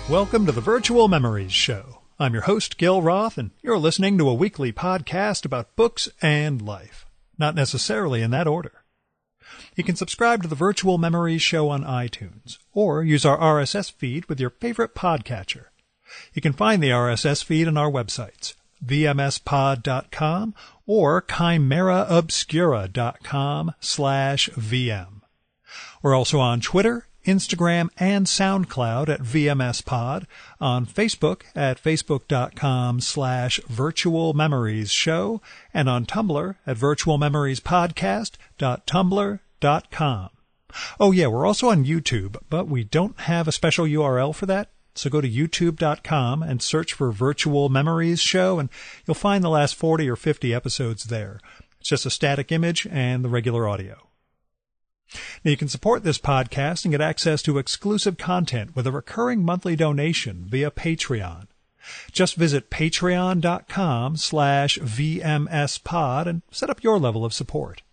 Welcome to the Virtual Memories Show. I'm your host, Gil Roth, and you're listening to a weekly podcast about books and life. Not necessarily in that order. You can subscribe to the Virtual Memories Show on iTunes, or use our RSS feed with your favorite podcatcher. You can find the RSS feed on our websites, vmspod.com or chimeraobscura.com/VM. We're also on Twitter, Instagram, and SoundCloud at VMSPod, on Facebook at facebook.com/virtualmemoriesshow, and on Tumblr at virtualmemoriespodcast.tumblr.com. Oh yeah, we're also on YouTube, but we don't have a special URL for that, so go to youtube.com and search for Virtual Memories Show, and you'll find the last 40 or 50 episodes there. It's just a static image and the regular audio. Now, you can support this podcast and get access to exclusive content with a recurring monthly donation via Patreon. Just visit patreon.com/VMSpod and set up your level of support.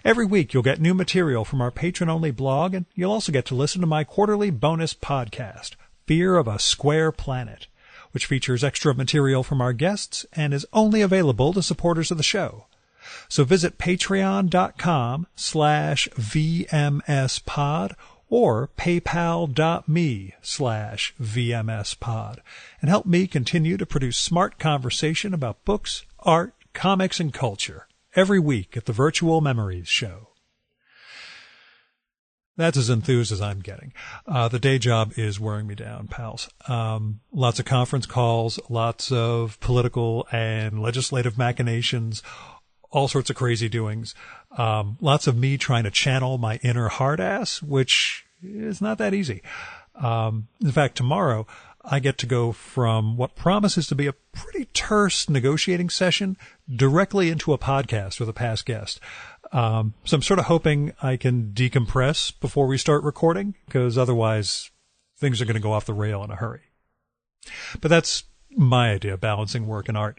Every week, you'll get new material from our patron-only blog, and you'll also get to listen to my quarterly bonus podcast, Fear of a Square Planet, which features extra material from our guests and is only available to supporters of the show. So visit patreon.com/VMSpod or paypal.me/VMSpod and help me continue to produce smart conversation about books, art, comics, and culture every week at the Virtual Memories Show. That's as enthused as I'm getting. The day job is wearing me down, pals. Lots of conference calls, lots of political and legislative machinations, all sorts of crazy doings. Lots of me trying to channel my inner hard ass, which is not that easy. In fact, tomorrow I get to go from what promises to be a pretty terse negotiating session directly into a podcast with a past guest. So I'm sort of hoping I can decompress before we start recording, because otherwise things are going to go off the rail in a hurry. But that's my idea of balancing work and art.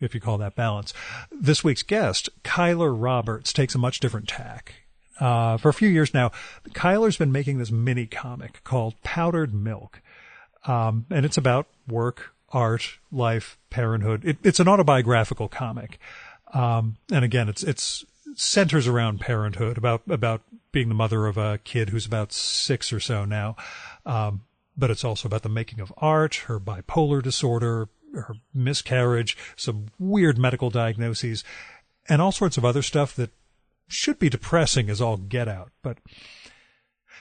If you call that balance. This week's guest, Keiler Roberts, takes a much different tack. For a few years now, Keiler's been making this mini comic called Powdered Milk. And it's about work, art, life, parenthood. It's an autobiographical comic. And again, it's centers around parenthood, about being the mother of a kid who's about 6 or so now. But it's also about the making of art, her bipolar disorder, her miscarriage, some weird medical diagnoses, and all sorts of other stuff that should be depressing as all get out. But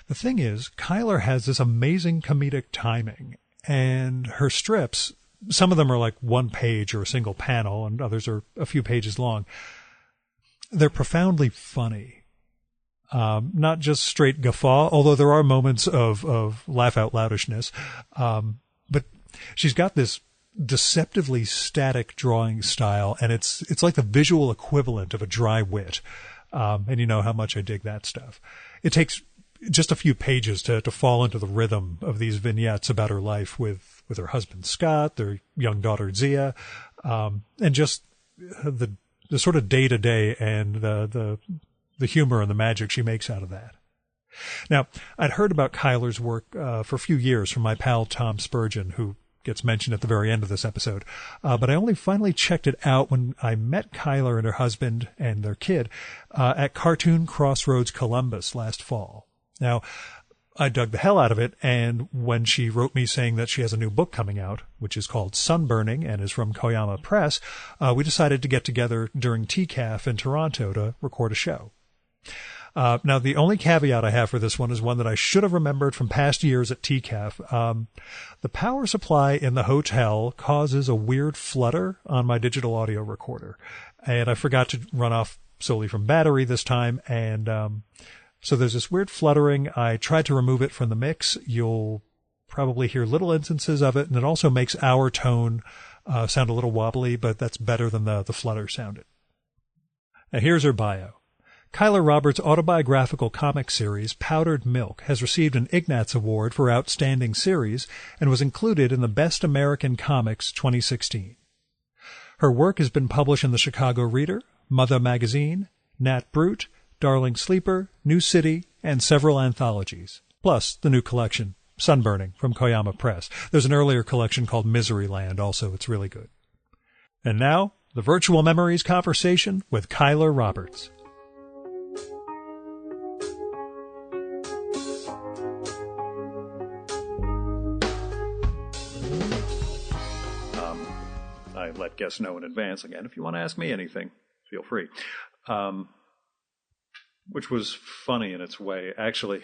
the thing is, Keiler has this amazing comedic timing, and her strips, some of them are like one page or a single panel, and others are a few pages long. They're profoundly funny. Not just straight guffaw, although there are moments of laugh-out-loudishness. But she's got this deceptively static drawing style, and it's like the visual equivalent of a dry wit. And you know how much I dig that stuff. It takes just a few pages to fall into the rhythm of these vignettes about her life with her husband Scott, their young daughter Zia, and just the sort of day-to-day and the humor and the magic she makes out of that. Now, I'd heard about Keiler's work for a few years from my pal Tom Spurgeon, who gets mentioned at the very end of this episode. But I only finally checked it out when I met Keiler and her husband and their kid at Cartoon Crossroads Columbus last fall. Now, I dug the hell out of it, and when she wrote me saying that she has a new book coming out, which is called Sunburning and is from Koyama Press, we decided to get together during TCAP in Toronto to record a show. Now, the only caveat I have for this one is one that I should have remembered from past years at TCAP. The power supply in the hotel causes a weird flutter on my digital audio recorder, and I forgot to run off solely from battery this time, and so there's this weird fluttering. I tried to remove it from the mix. You'll probably hear little instances of it, and it also makes our tone sound a little wobbly, but that's better than the flutter sounded. Now, here's her bio. Keiler Roberts' autobiographical comic series, Powdered Milk, has received an Ignatz Award for Outstanding Series and was included in the Best American Comics 2016. Her work has been published in the Chicago Reader, Mother Magazine, Nat Brute, Darling Sleeper, New City, and several anthologies, plus the new collection, Sunburning from Koyama Press. There's an earlier collection called Miseryland also. It's really good. And now, the Virtual Memories conversation with Keiler Roberts. I let guests know in advance. Again, if you want to ask me anything, feel free. Which was funny in its way. Actually,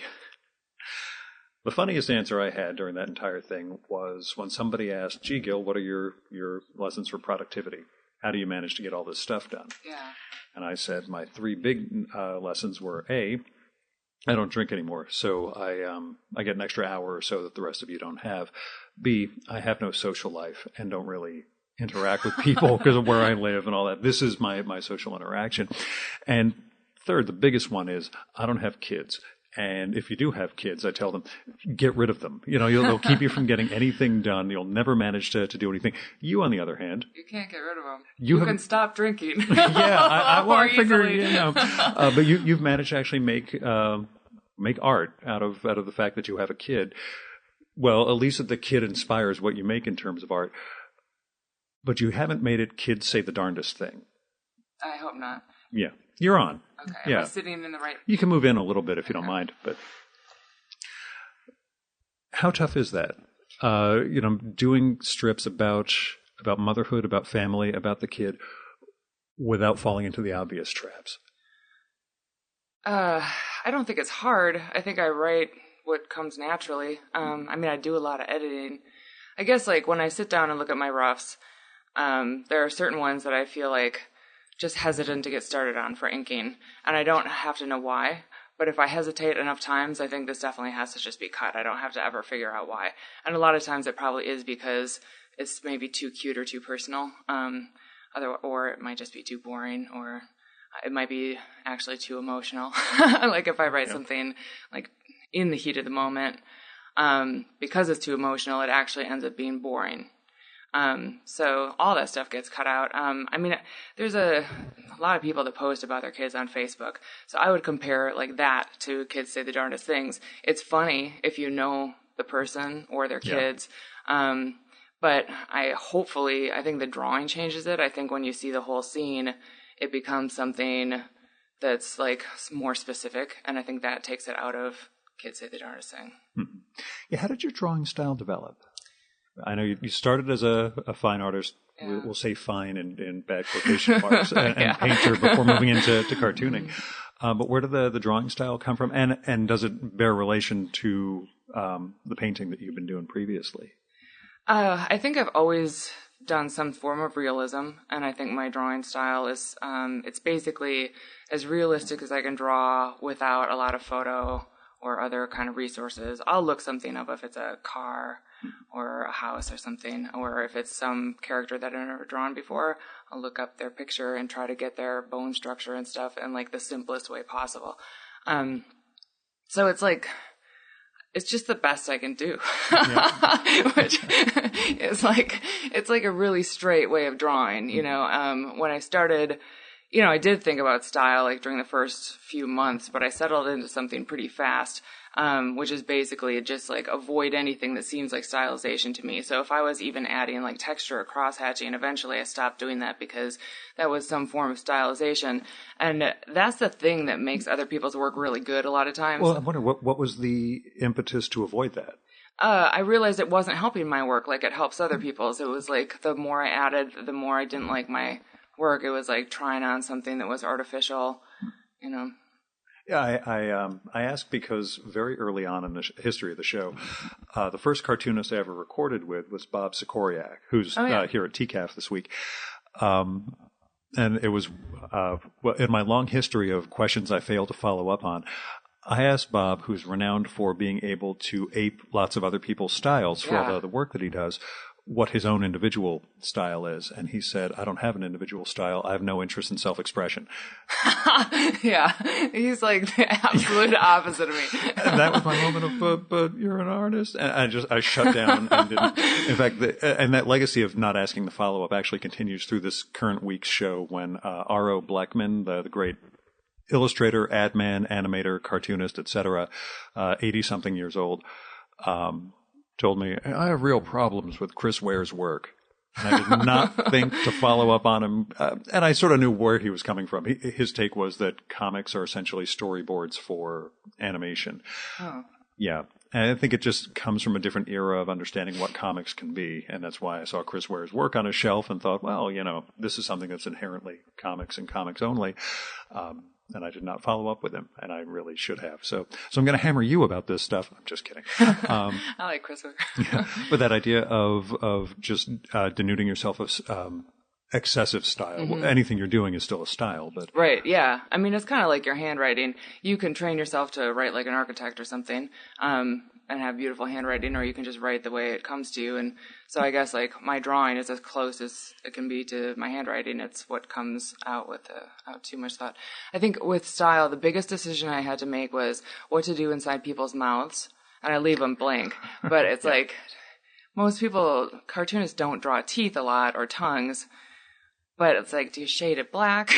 the funniest answer I had during that entire thing was when somebody asked, gee, Gil, what are your lessons for productivity? How do you manage to get all this stuff done? Yeah. And I said my three big lessons were, A, I don't drink anymore, so I get an extra hour or so that the rest of you don't have. B, I have no social life and don't really interact with people because of where I live and all that. This is my social interaction. And third, the biggest one is I don't have kids. And if you do have kids, I tell them, get rid of them. They'll keep you from getting anything done. You'll never manage to do anything. You, on the other hand, you can't get rid of them. You can stop drinking. Yeah, I figure, but you've managed to actually make art out of the fact that you have a kid. Well, at least the kid inspires what you make in terms of art. But you haven't made it kids say the darndest thing. I hope not. Yeah. You're on. Okay. Yeah. Am I sitting in the right... You can move in a little bit if you don't mind. But how tough is that? Doing strips about motherhood, about family, about the kid, without falling into the obvious traps? I don't think it's hard. I think I write what comes naturally. I do a lot of editing. I guess, when I sit down and look at my roughs, there are certain ones that I feel just hesitant to get started on for inking, and I don't have to know why. But if I hesitate enough times, I think this definitely has to just be cut. I don't have to ever figure out why. And a lot of times it probably is because it's maybe too cute or too personal, or it might just be too boring, or it might be actually too emotional. If I write something in the heat of the moment, because it's too emotional, it actually ends up being boring. So all that stuff gets cut out. There's a lot of people that post about their kids on Facebook. So I would compare that to Kids Say the Darndest Things. It's funny if you know the person or their kids. But I think the drawing changes it. I think when you see the whole scene, it becomes something that's more specific. And I think that takes it out of Kids Say the Darndest Thing. Mm-hmm. Yeah. How did your drawing style develop? I know you started as a fine artist. Yeah. We'll say fine in bad quotation marks and painter before moving into cartooning. But where did the drawing style come from? And does it bear relation to the painting that you've been doing previously? I think I've always done some form of realism, and I think my drawing style is it's basically as realistic as I can draw without a lot of photo or other kind of resources. I'll look something up if it's a car or a house or something, or if it's some character that I've never drawn before, I'll look up their picture and try to get their bone structure and stuff in the simplest way possible. So it's just the best I can do, which is it's a really straight way of drawing, when I started, I did think about style during the first few months, but I settled into something pretty fast, which is basically just avoid anything that seems like stylization to me. So if I was even adding texture or cross-hatching, eventually I stopped doing that because that was some form of stylization. And that's the thing that makes other people's work really good a lot of times. Well, I wonder, what was the impetus to avoid that? I realized it wasn't helping my work like it helps other people's. It was the more I added, the more I didn't like my work. It was trying on something that was artificial, Yeah, I asked because very early on in the history of the show, the first cartoonist I ever recorded with was Bob Sikoriak, who's here at TCAP this week. And it was in my long history of questions I failed to follow up on, I asked Bob, who's renowned for being able to ape lots of other people's styles for all the work that he does, what his own individual style is. And he said, I don't have an individual style. I have no interest in self-expression. Yeah. He's the absolute opposite of me. And that was my moment of, but you're an artist. And I shut down and didn't. In fact, and that legacy of not asking the follow-up actually continues through this current week's show when R.O. Blackman, the great illustrator, ad man, animator, cartoonist, etc., 80-something years old, told me, I have real problems with Chris Ware's work. And I did not think to follow up on him. And I sort of knew where he was coming from. His take was that comics are essentially storyboards for animation. Oh. Yeah. And I think it just comes from a different era of understanding what comics can be. And that's why I saw Chris Ware's work on a shelf and thought, well, this is something that's inherently comics and comics only. And I did not follow up with him, and I really should have. So I'm going to hammer you about this stuff. I'm just kidding. I like Chris Ware. Yeah, but that idea of just denuding yourself of excessive style. Mm-hmm. Anything you're doing is still a style, but right. Yeah, I mean, it's kind of like your handwriting. You can train yourself to write like an architect or something, and have beautiful handwriting, or you can just write the way it comes to you. And so I guess like my drawing is as close as it can be to my handwriting. It's what comes out without too much thought. I think with style, the biggest decision I had to make was what to do inside people's mouths, and I leave them blank. But it's like most cartoonists don't draw teeth a lot or tongues. But it's like, do you shade it black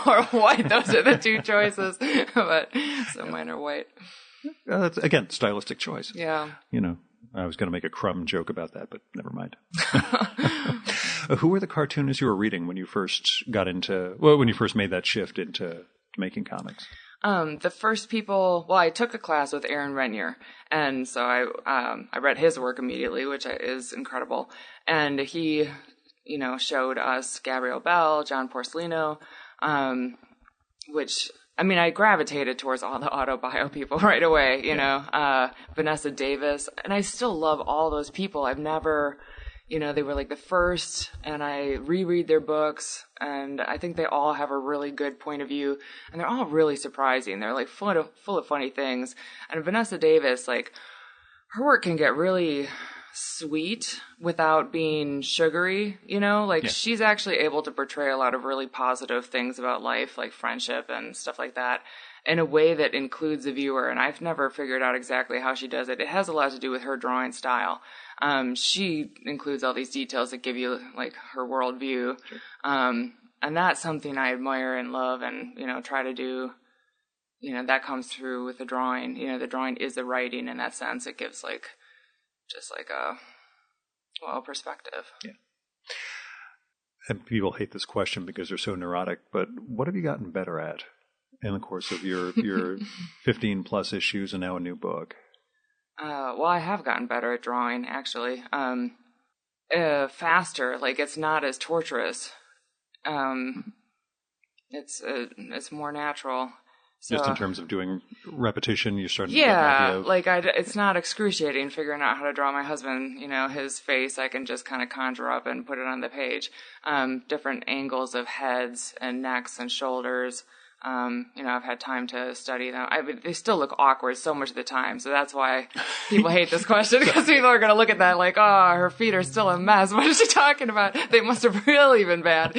or white? Those are the two choices. But so mine are white. That's, again, stylistic choice. Yeah. I was going to make a crumb joke about that, but never mind. Who were the cartoonists you were reading when you first when you first made that shift into making comics? The first people, I took a class with Aaron Renier, and so I read his work immediately, which is incredible. And he, showed us Gabrielle Bell, John Porcelino, which, I mean, I gravitated towards all the autobio people right away, Vanessa Davis, and I still love all those people. I've never, they were like the first, and I reread their books, and I think they all have a really good point of view, and they're all really surprising. They're like full of funny things. And Vanessa Davis, like, her work can get really sweet without being sugary, she's actually able to portray a lot of really positive things about life, like friendship and stuff like that, in a way that includes the viewer. And I've never figured out exactly how she does it. It has a lot to do with her drawing style. She includes all these details that give you like her worldview. Sure. And that's something I admire and love and, try to do. That comes through with the drawing. The drawing is the writing in that sense. It gives just like a perspective. Yeah. And people hate this question because they're so neurotic, but what have you gotten better at in the course of your 15 plus issues and now a new book? I have gotten better at drawing, actually. Faster, like it's not as torturous. It's more natural. So, just in terms of doing repetition, you're starting to get an idea of... it's not excruciating figuring out how to draw my husband, his face. I can just kind of conjure up and put it on the page. Different angles of heads and necks and shoulders. I've had time to study them. They still look awkward so much of the time. So that's why people hate this question, because people are going to look at that like, oh, her feet are still a mess. What is she talking about? They must have really been bad.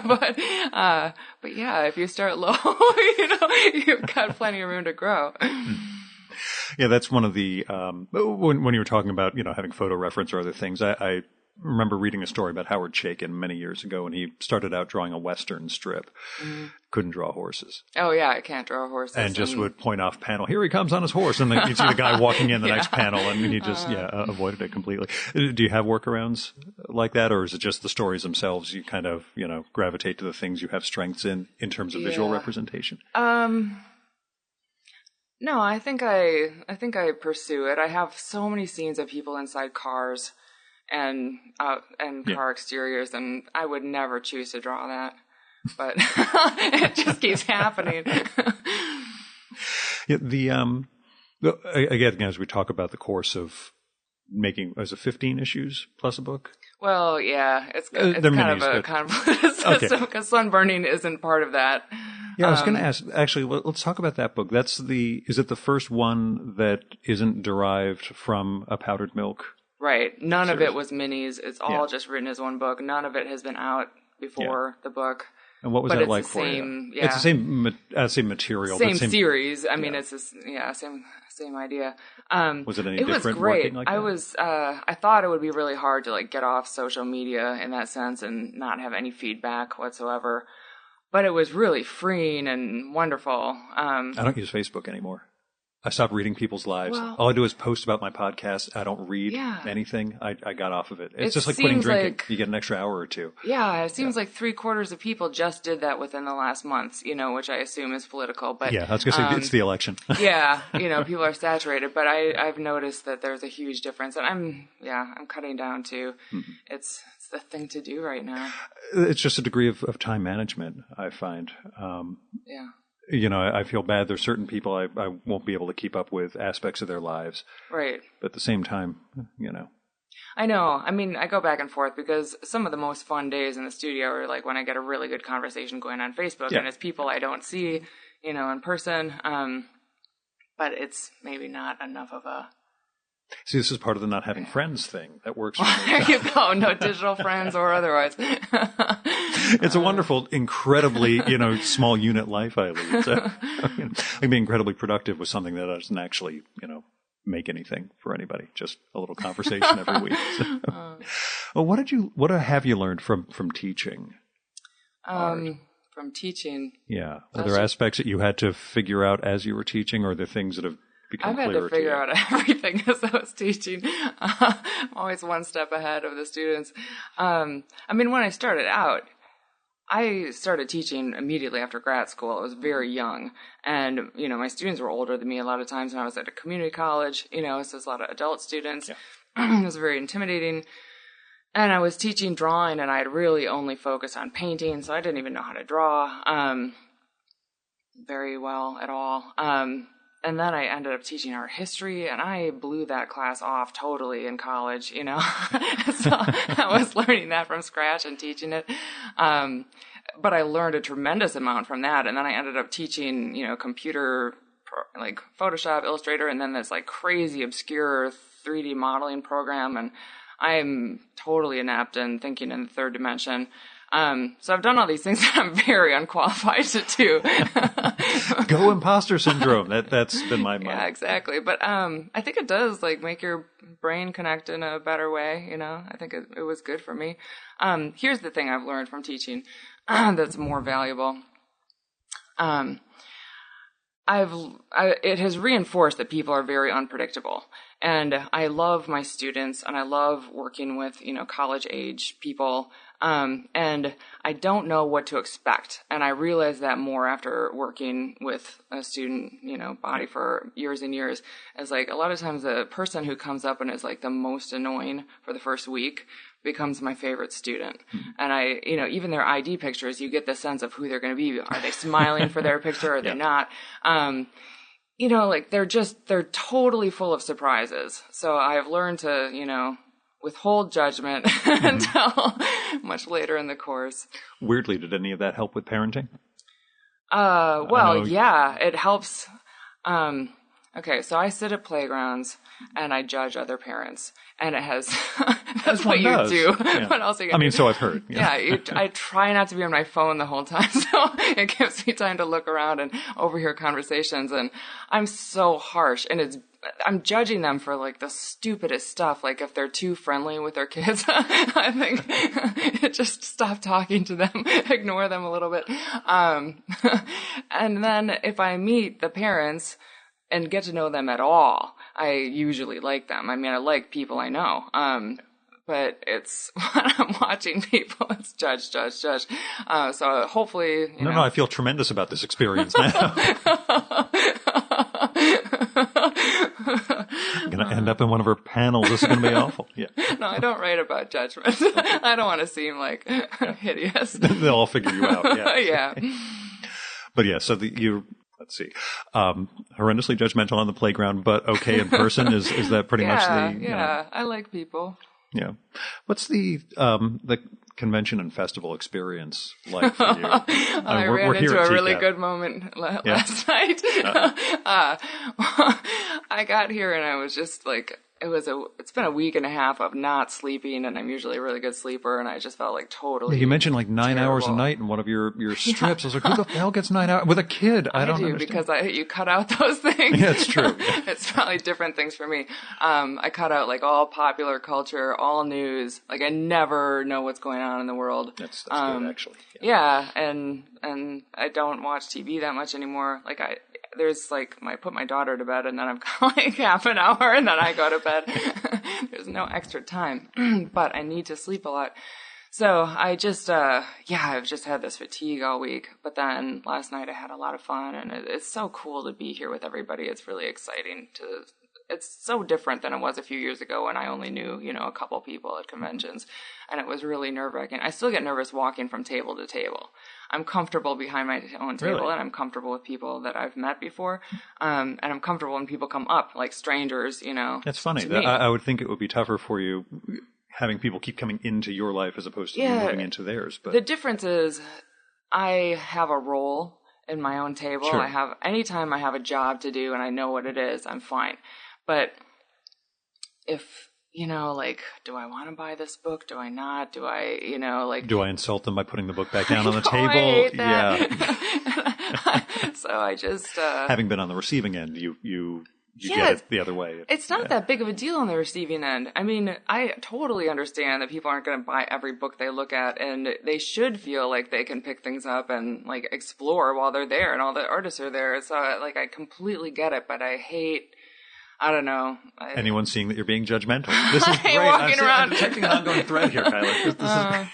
But yeah, if you start low, you've got plenty of room to grow. Yeah, that's one of the, when you were talking about, having photo reference or other things, I remember reading a story about Howard Chaykin many years ago, and he started out drawing a Western strip. Mm-hmm. Couldn't draw horses. Oh, yeah, I can't draw horses. And just would point off panel, here he comes on his horse, and then you'd see the guy walking in the next panel, and he just, avoided it completely. Do you have workarounds like that, or is it just the stories themselves? You kind of, gravitate to the things you have strengths in terms of visual representation? No, I think I pursue it. I have so many scenes of people inside cars and car exteriors, and I would never choose to draw that, but it just keeps happening. Again, as we talk about the course of making, was it 15 issues plus a book? Well, yeah, it's kind of a convoluted system because sunburning isn't part of that. Yeah, I was going to ask, actually, let's talk about that book. Is it the first one that isn't derived from a powdered milk? Right. None of it was minis. It's all just written as one book. None of it has been out before the book. And what was that like for you? Yeah. It's the same material. Same series. I mean, it's same idea. Was it any different? It was great. Like that? I thought it would be really hard to get off social media in that sense and not have any feedback whatsoever. But it was really freeing and wonderful. I don't use Facebook anymore. I stopped reading people's lives. Well, all I do is post about my podcast. I don't read anything. I got off of it. It's just like quitting drinking. You get an extra hour or two. Yeah, it seems like 3/4 of people just did that within the last month, which I assume is political. But yeah, I was going to say it's the election. Yeah, people are saturated. But I've noticed that there's a huge difference. And I'm cutting down too. Mm-hmm. It's the thing to do right now. It's just a degree of time management, I find. Yeah. I feel bad. There's certain people I won't be able to keep up with aspects of their lives. Right. But at the same time, I know. I mean, I go back and forth because some of the most fun days in the studio are like when I get a really good conversation going on Facebook and it's people I don't see, in person. But it's maybe not enough of a... See, this is part of the not having friends thing that works for me. There you go. No digital friends or otherwise. It's a wonderful, incredibly, small unit life I lead. So, I can be incredibly productive with something that doesn't actually, make anything for anybody. Just a little conversation every week. So. Well, what have you learned from teaching? From teaching. Yeah. Are there aspects that you had to figure out as you were teaching, or are there things that have become clearer to you? I've had to figure out everything as I was teaching. I'm always one step ahead of the students. When I started out, I started teaching immediately after grad school. I was very young. And, my students were older than me a lot of times when I was at a community college. So there's a lot of adult students. Yeah. It was very intimidating. And I was teaching drawing, and I had really only focused on painting, so I didn't even know how to draw very well at all. And then I ended up teaching art history, and I blew that class off totally in college, So I was learning that from scratch and teaching it. But I learned a tremendous amount from that. And then I ended up teaching, computer, like Photoshop, Illustrator, and then this like crazy obscure 3D modeling program. And I'm totally inept in thinking in the third dimension. So I've done all these things that I'm very unqualified to do. Go imposter syndrome. That's been my mind. Yeah, exactly. But I think it does make your brain connect in a better way. I think it was good for me. Here's the thing I've learned from teaching that's more valuable. It has reinforced that people are very unpredictable. And I love my students, and I love working with, college age people. And I don't know what to expect. And I realized that more after working with a student, body for years and years. As a lot of times the person who comes up and is the most annoying for the first week becomes my favorite student. Mm-hmm. And I, even their ID pictures, you get the sense of who they're going to be. Are they smiling for their picture? Or are they not? They're totally full of surprises. So I've learned to, withhold judgment until much later in the course. Weirdly, did any of that help with parenting? Yeah, it helps. Okay, so I sit at playgrounds and I judge other parents, and it has, that's what you do. Yeah. What else are you gonna do? So I've heard. Yeah, I try not to be on my phone the whole time, so it gives me time to look around and overhear conversations, and I'm so harsh, and I'm judging them for the stupidest stuff. If they're too friendly with their kids, I think just stop talking to them, ignore them a little bit. And then if I meet the parents and get to know them at all, I usually like them. I like people I know. But it's when I'm watching people, it's judge. So hopefully, No, I feel tremendous about this experience now. I'm going to end up in one of her panels. This is going to be awful. Yeah. No, I don't write about judgment. I don't want to seem hideous. They'll all figure you out. Yeah. Yeah. But yeah, so let's see, horrendously judgmental on the playground, but okay in person. Is that pretty much the? Yeah, I like people. Yeah. What's the convention and festival experience like for you? I ran into a really good moment last night. I got here and I was just it's been a week and a half of not sleeping, and I'm usually a really good sleeper, and I just felt totally. You mentioned 9 hours a night in one of your strips. I was like, who the hell gets 9 hours with a kid? I don't understand. Because you cut out those things. Yeah, it's true. It's probably different things for me. I cut out all popular culture, all news. I never know what's going on in the world. That's good, actually. Yeah, and I don't watch TV that much anymore. there's like, I put my daughter to bed and then I've got like half an hour and then I go to bed. There's no extra time, but I need to sleep a lot. So I just, I've just had this fatigue all week. But then last night I had a lot of fun, and it's so cool to be here with everybody. It's really exciting it's so different than it was a few years ago when I only knew, a couple people at conventions, and it was really nerve-wracking. I still get nervous walking from table to table. I'm comfortable behind my own table, Really? and I'm comfortable with people that I've met before, and I'm comfortable when people come up, like strangers, That's funny. to me. I would think it would be tougher for you having people keep coming into your life as opposed to you moving into theirs. But the difference is I have a role in my own table. Sure. Anytime I have a job to do and I know what it is, I'm fine. But if, do I want to buy this book? Do I not? Do I, do I insult them by putting the book back down on the I table? hate that. Yeah. So I just... Having been on the receiving end, you get it the other way. It's not that big of a deal on the receiving end. I mean, I totally understand that people aren't going to buy every book they look at, and they should feel like they can pick things up and like explore while they're there, and all the artists are there. So like, I completely get it, but I hate. I don't know. Anyone seeing that you're being judgmental. This is great. I'm detecting an ongoing thread here, Keiler.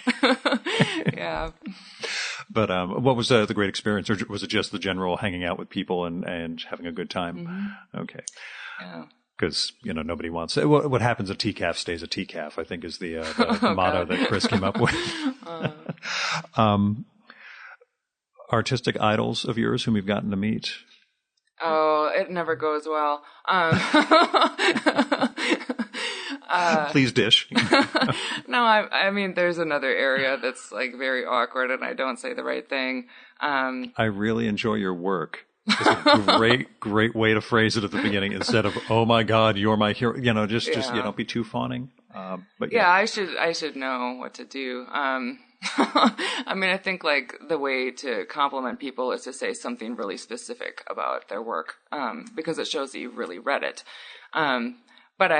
Yeah. But what was the great experience, or was it just the general hanging out with people and having a good time? Mm-hmm. Okay. Yeah. Because, nobody wants it. What happens at TCAP stays at TCAP, I think is the motto that Chris came up with. Artistic idols of yours whom you've gotten to meet? Oh, it never goes well. Please dish. No, I mean, there's another area that's like very awkward and I don't say the right thing. I really enjoy your work. It's a great way to phrase it at the beginning instead of, oh my God, you're my hero. Just don't be too fawning. But yeah, I should know what to do. I mean, I think like the way to compliment people is to say something really specific about their work, because it shows that you really read it. But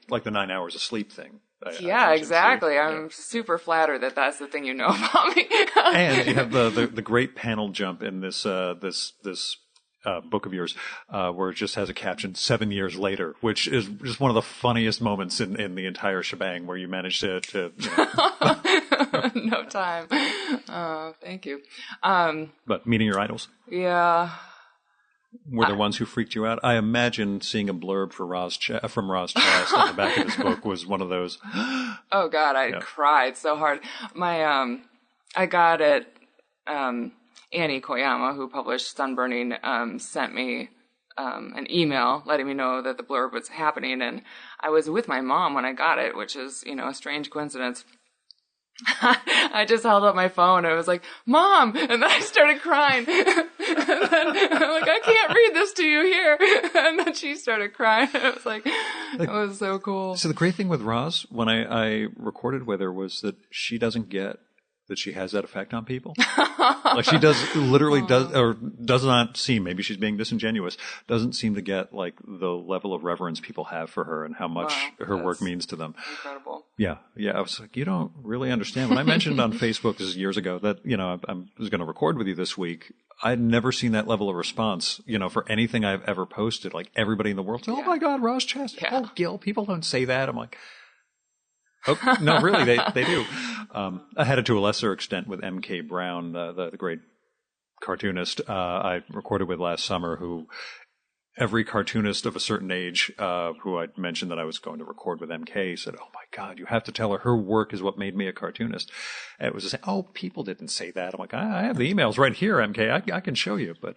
like the 9 hours of sleep thing. Yeah, exactly. I'm super flattered that that's the thing you know about me. And you have the great panel jump in this book of yours, where it just has a caption 7 years later, which is just one of the funniest moments in the entire shebang, where you manage to No time. Thank you. But meeting your idols? Yeah. Were there ones who freaked you out? I imagine seeing a blurb from Roz Chast on the back of this book was one of those. Oh God, I cried so hard. I got it. Annie Koyama, who published Sunburning, sent me an email letting me know that the blurb was happening, and I was with my mom when I got it, which is, a strange coincidence. I just held up my phone and I was like, Mom! And then I started crying. And then I'm like, I can't read this to you here. And then she started crying. It was like, it was so cool. So the great thing with Roz, when I recorded with her, was that she doesn't get that she has that effect on people. Like she does not seem, maybe she's being disingenuous, doesn't seem to get like the level of reverence people have for her and how much her work means to them. Incredible. Yeah. I was like, you don't really understand. When I mentioned on Facebook, this is years ago, that, I was going to record with you this week, I'd never seen that level of response, for anything I've ever posted. Like everybody in the world, oh my God, Roz Chast. Yeah. Oh, Gil, people don't say that. I'm like, oh, no, really, they do. I had it to a lesser extent with M.K. Brown, the great cartoonist I recorded with last summer, who every cartoonist of a certain age who I'd mentioned that I was going to record with MK said, oh my God, you have to tell her work is what made me a cartoonist. And it was just, oh, people didn't say that. I'm like, I have the emails right here, MK. I can show you. But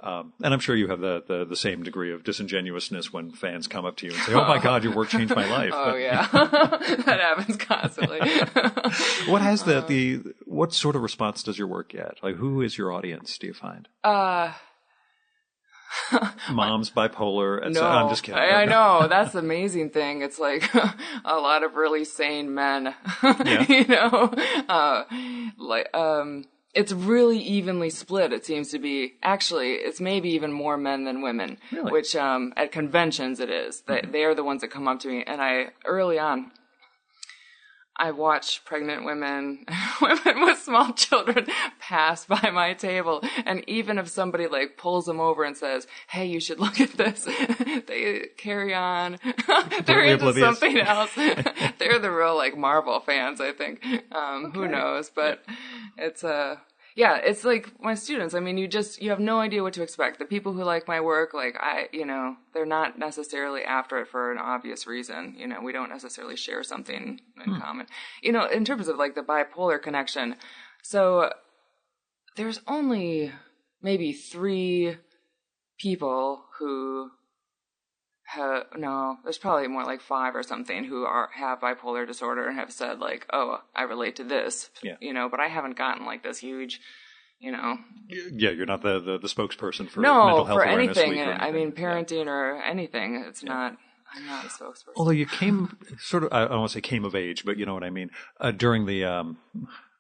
and I'm sure you have the same degree of disingenuousness when fans come up to you and say, oh my God, your work changed my life. Oh, yeah. That happens constantly. What has what sort of response does your work get? Like, who is your audience, do you find? Mom's bipolar. No, I'm just kidding. I know. That's the amazing thing. It's like a lot of really sane men, it's really evenly split. It seems to be. Actually, it's maybe even more men than women, really? Which at conventions it is. They are the ones that come up to me. And early on, I watch pregnant women, women with small children pass by my table. And even if somebody like pulls them over and says, hey, you should look at this, they carry on. They're into something else. They're the real like Marvel fans, I think. Who knows? But it's yeah, it's like my students. I mean, you have no idea what to expect. The people who like my work, like they're not necessarily after it for an obvious reason. We don't necessarily share something in common. In terms of like the bipolar connection. So there's only maybe 3 people who there's probably more like 5 or something who have bipolar disorder and have said like, oh, I relate to this, but I haven't gotten like this huge, Yeah, you're not the spokesperson for mental health awareness anything. week or anything. I mean, parenting or anything. It's not. I'm not a spokesperson. Although you came sort of, I don't want to say came of age, but you know what I mean. During the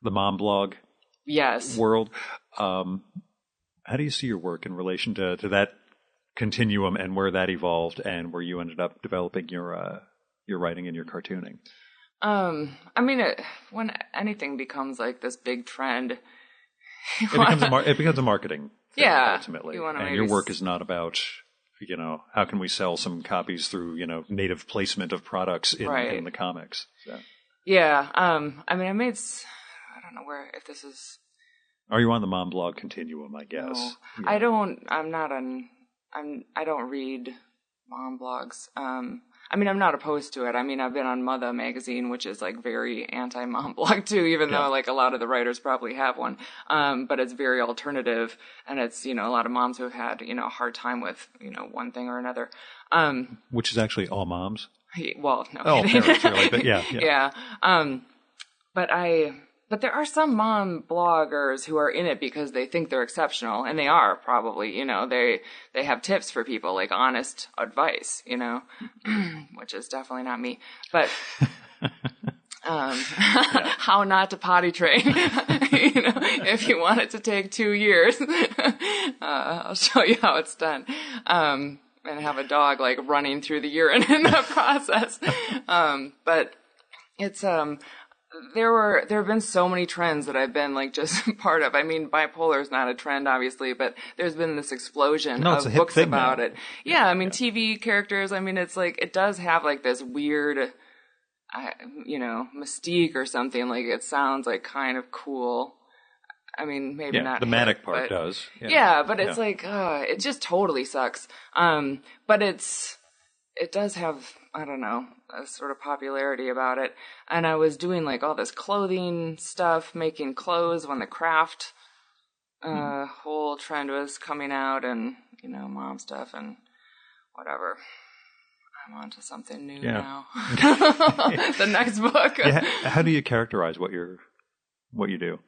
mom blog, world. How do you see your work in relation to that continuum and where that evolved and where you ended up developing your writing and your cartooning? I mean, when anything becomes like this big trend, it becomes a marketing thing, ultimately. And your work is not about, how can we sell some copies through, native placement of products in the comics. So. Yeah. I mean, I don't know if this is. Are you on the mom blog continuum, I guess? No, yeah. I don't read mom blogs. I mean, I'm not opposed to it. I mean, I've been on Mother magazine, which is like very anti-mom blog too, even though like a lot of the writers probably have one. But it's very alternative, and it's, a lot of moms who have had, a hard time with, one thing or another. Which is actually all moms? Well, no. Oh, parents, really, but yeah. Yeah. But there are some mom bloggers who are in it because they think they're exceptional, and they are probably, they have tips for people, like honest advice, which is definitely not me. But how not to potty train, if you want it to take 2 years, I'll show you how it's done. And have a dog like running through the urine in the process. But it's, there have been so many trends that I've been like just part of. I mean, bipolar is not a trend, obviously, but there's been this explosion of books about it. Yeah, I mean, TV characters. I mean, it's like it does have like this weird, mystique or something. Like it sounds like kind of cool. I mean, maybe not. The manic part does. Yeah, but it's like it just totally sucks. But it does have, I don't know, a sort of popularity about it. And I was doing like all this clothing stuff, making clothes when the craft whole trend was coming out, and, mom stuff and whatever. I'm on to something new now. The next book. How do you characterize what you do?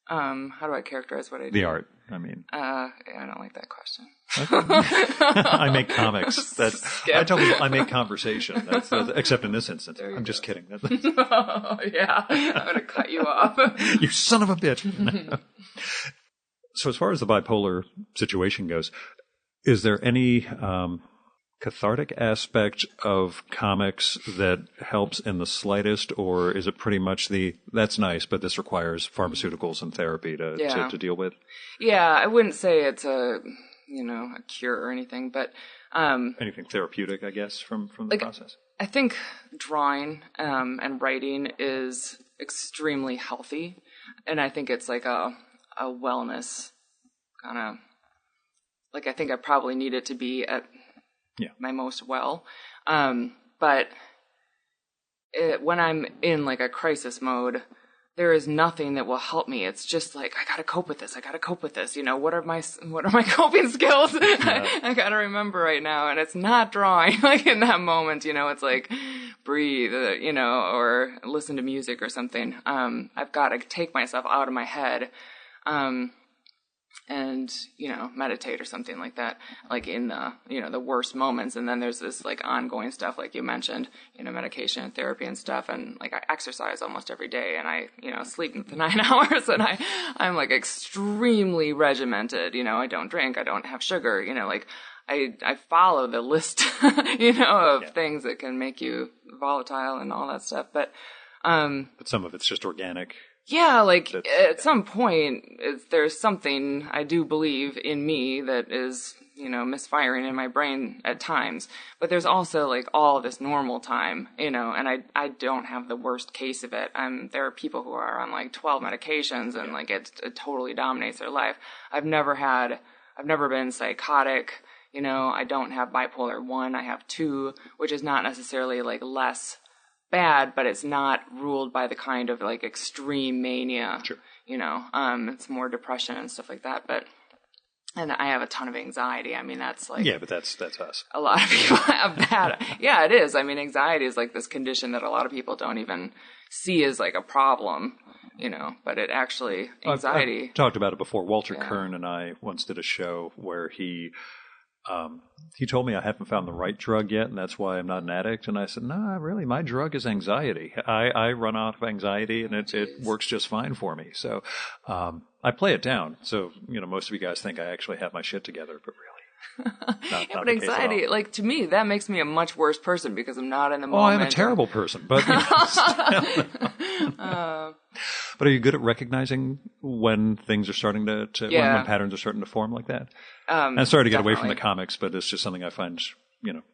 How do I characterize what I do? The art, I mean. I don't like that question. I make comics. I tell people I make conversation. Except in this instance. I'm just kidding. Oh, yeah. I'm going to cut you off. You son of a bitch. No. So as far as the bipolar situation goes, is there any cathartic aspect of comics that helps in the slightest, or is it pretty much that's nice, but this requires pharmaceuticals and therapy to deal with? Yeah, I wouldn't say it's a cure or anything, but anything therapeutic, I guess, from the process. I think drawing and writing is extremely healthy, and I think it's like a wellness kind of, like, I think I probably need it to be at my most well. But when I'm in like a crisis mode, there is nothing that will help me. It's just like, I gotta cope with this. What are my coping skills? Yeah. I gotta remember right now. And it's not drawing, like in that moment, it's like breathe, or listen to music or something. I've got to take myself out of my head. And, meditate or something like that, like in the, the worst moments. And then there's this like ongoing stuff, like you mentioned, medication and therapy and stuff. And like I exercise almost every day, and I, sleep for 9 hours, and I'm like extremely regimented. I don't drink, I don't have sugar, like I follow the list, of things that can make you volatile and all that stuff. But, But some of it's just organic. Yeah, like at some point, there's something I do believe in me that is, misfiring in my brain at times. But there's also like all this normal time, and I don't have the worst case of it. There are people who are on like 12 medications and like it totally dominates their life. I've never been psychotic. I don't have bipolar 1. I have 2, which is not necessarily like less bad, but it's not ruled by the kind of like extreme mania. Sure. It's more depression and stuff like that. And I have a ton of anxiety. I mean, that's like but that's us. A lot of people have that. Yeah, it is. I mean, anxiety is like this condition that a lot of people don't even see as like a problem. But it actually anxiety. I've talked about it before. Walter Kern and I once did a show where he told me I haven't found the right drug yet, and that's why I'm not an addict. And I said, no, really, my drug is anxiety. I run out of anxiety, and it works just fine for me. So I play it down. So, most of you guys think I actually have my shit together, but really. Not but anxiety, like to me, that makes me a much worse person because I'm not in the moment. Oh, I'm a terrible person, but but are you good at recognizing when things are starting to when patterns are starting to form like that? I'm sorry to get away from the comics, but it's just something I find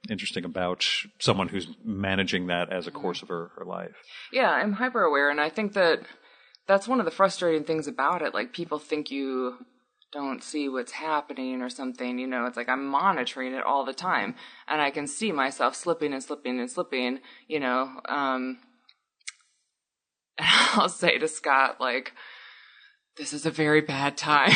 interesting about someone who's managing that as a course of her life. Yeah, I'm hyper aware, and I think that's one of the frustrating things about it. Like people think you don't see what's happening or something, it's like I'm monitoring it all the time and I can see myself slipping and slipping and slipping, I'll say to Scott, like, this is a very bad time,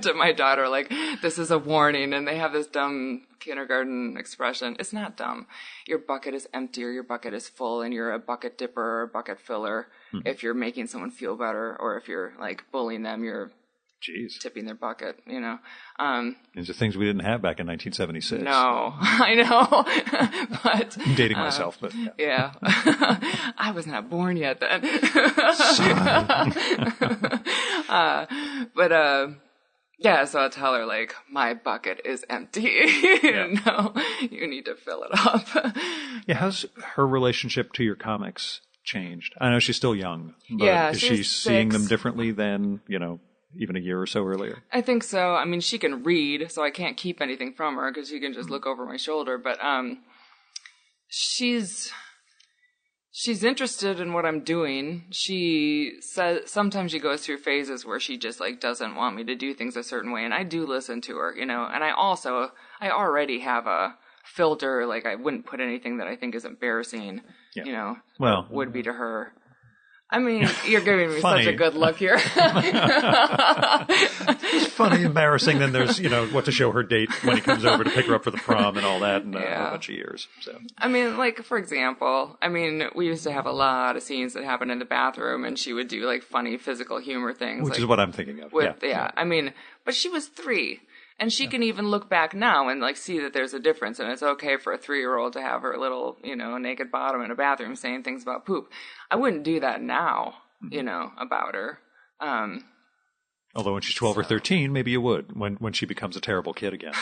to my daughter, like, this is a warning. And they have this dumb kindergarten expression. It's not dumb. Your bucket is empty or your bucket is full and you're a bucket dipper or a bucket filler. If you're making someone feel better or if you're like bullying them, you're tipping their bucket, These are things we didn't have back in 1976. No, I know. But I'm dating myself, but yeah. I was not born yet then. So I'll tell her like, my bucket is empty. No, you need to fill it up. Yeah, how's her relationship to your comics changed? I know she's still young, but is she seeing them differently than, even a year or so earlier? I think so. I mean, she can read, so I can't keep anything from her because she can just look over my shoulder. But she's interested in what I'm doing. She says sometimes she goes through phases where she just like doesn't want me to do things a certain way, and I do listen to her, And I already have a filter. Like I wouldn't put anything that I think is embarrassing, would be to her. I mean, you're giving me such a good look here. It's funny, embarrassing. Then there's, what to show her date when he comes over to pick her up for the prom and all that in a bunch of years. So, I mean, like, for example, we used to have a lot of scenes that happened in the bathroom and she would do like funny physical humor things. Which is what I'm thinking of. I mean, but she was 3. And she can even look back now and like see that there's a difference, and it's okay for a 3-year-old to have her little, naked bottom in a bathroom saying things about poop. I wouldn't do that now, about her. Although when she's 12 or 13, maybe you would when she becomes a terrible kid again.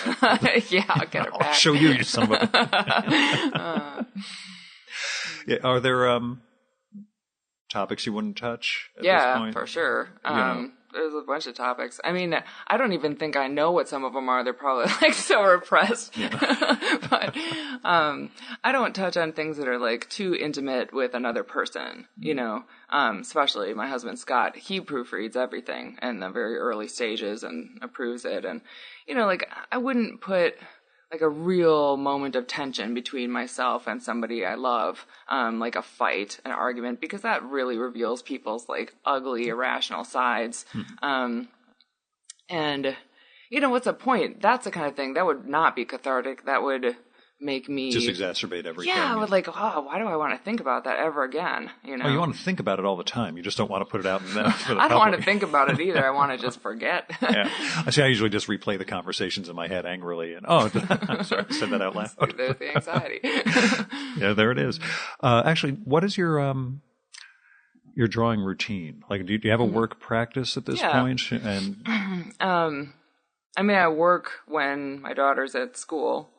Yeah, I'll get her back. I'll show you some of it. Are there topics you wouldn't touch at this point? Yeah, for sure. There's a bunch of topics. I mean, I don't even think I know what some of them are. They're probably like so repressed. Yeah. But I don't touch on things that are like too intimate with another person, especially my husband, Scott. He proofreads everything in the very early stages and approves it. And, like I wouldn't put like a real moment of tension between myself and somebody I love, like a fight, an argument, because that really reveals people's like ugly, irrational sides. And, what's the point? That's the kind of thing that would not be cathartic. That would make me just exacerbate everything. Yeah, I would like, why do I want to think about that ever again? You want to think about it all the time. You just don't want to put it out for the public. I don't want to think about it either. I want to just forget. Yeah, I usually just replay the conversations in my head angrily, and I'm sorry, I said that out loud. There's the anxiety. Yeah, there it is. Actually, what is your drawing routine? Like, do you have a work practice at this point? And I work when my daughter's at school.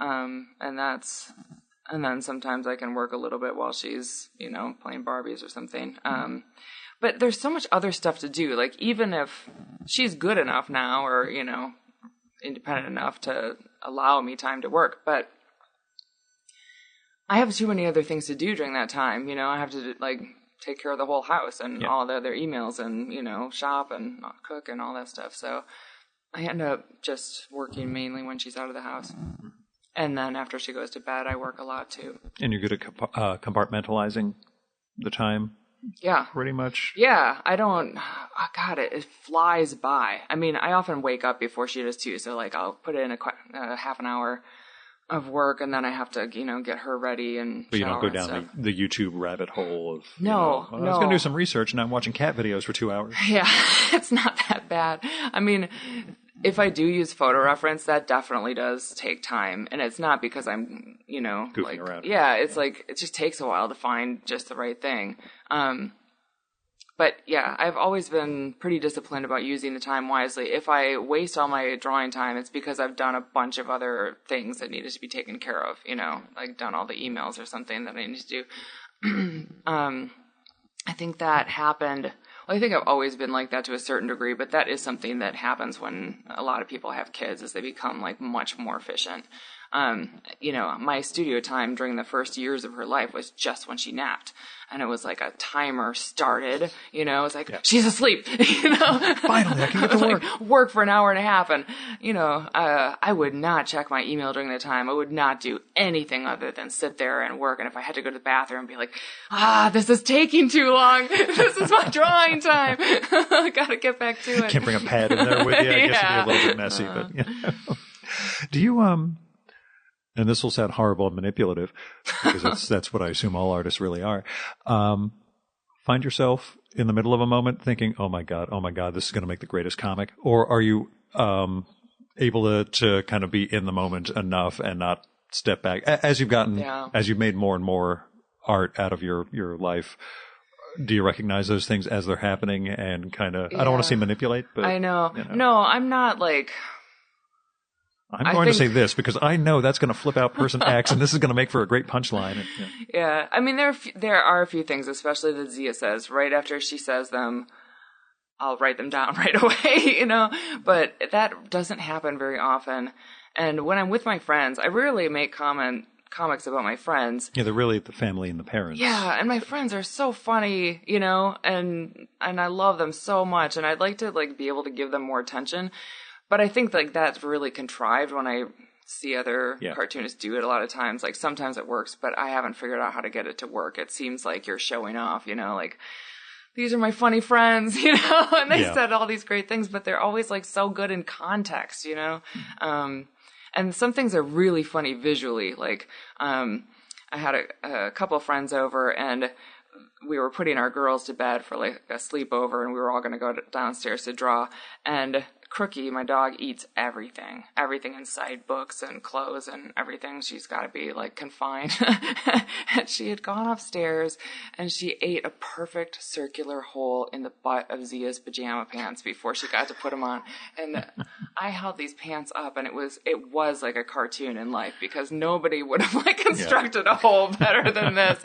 And that's, And then sometimes I can work a little bit while she's, playing Barbies or something. But there's so much other stuff to do. Like, even if she's good enough now or, independent enough to allow me time to work, but I have too many other things to do during that time. I have to, take care of the whole house and all the other emails and, shop and cook and all that stuff. So I end up just working mainly when she's out of the house. And then after she goes to bed, I work a lot too. And you're good at compartmentalizing the time? Yeah. Pretty much? Yeah. I don't, God, it flies by. I mean, I often wake up before she does too. So I'll put in a half an hour of work, and then I have to, get her ready and But you don't shower go down the YouTube rabbit hole of, No. I was going to do some research and I'm watching cat videos for 2 hours. Yeah, it's not that bad. I mean, if I do use photo reference, that definitely does take time. And it's not because I'm, Goofing around. Yeah, it's it just takes a while to find just the right thing. But yeah, I've always been pretty disciplined about using the time wisely. If I waste all my drawing time, it's because I've done a bunch of other things that needed to be taken care of, done all the emails or something that I need to do. I think that happened. Well, I think I've always been like that to a certain degree, but that is something that happens when a lot of people have kids, is they become much more efficient. My studio time during the first years of her life was just when she napped. And it was a timer started, it was she's asleep, Finally, I can get to work. Work for an hour and a half. And, I would not check my email during that time. I would not do anything other than sit there and work. And if I had to go to the bathroom, be this is taking too long. This is my drawing time. I got to get back to it. Can't bring a pad in there with you. I guess it'd be a little bit messy, but, Do you, and this will sound horrible and manipulative, because that's what I assume all artists really are. Find yourself in the middle of a moment thinking, oh my God, this is going to make the greatest comic? Or are you able to kind of be in the moment enough and not step back? As you've made more and more art out of your life, do you recognize those things as they're happening and kind of, I don't want to say manipulate, but. I know. No, I'm not I'm going to say this because I know that's going to flip out person X, and this is going to make for a great punchline. Yeah. I mean, there are a few things, especially that Zia says. Right after she says them, I'll write them down right away, But that doesn't happen very often. And when I'm with my friends, I rarely make comics about my friends. Yeah, they're really the family and the parents. Yeah, and my friends are so funny, and I love them so much, and I'd like to be able to give them more attention. But I think that's really contrived when I see other cartoonists do it a lot of times. Sometimes it works, but I haven't figured out how to get it to work. It seems like you're showing off, these are my funny friends, and they said all these great things, but they're always so good in context, and some things are really funny visually. I had a couple of friends over, and we were putting our girls to bed for a sleepover, and we were all going to go downstairs to draw, and Crookie, my dog, eats everything inside books and clothes and everything. She's got to be confined. And she had gone upstairs and she ate a perfect circular hole in the butt of Zia's pajama pants before she got to put them on. And I held these pants up, and it was like a cartoon in life, because nobody would have constructed a hole better than this.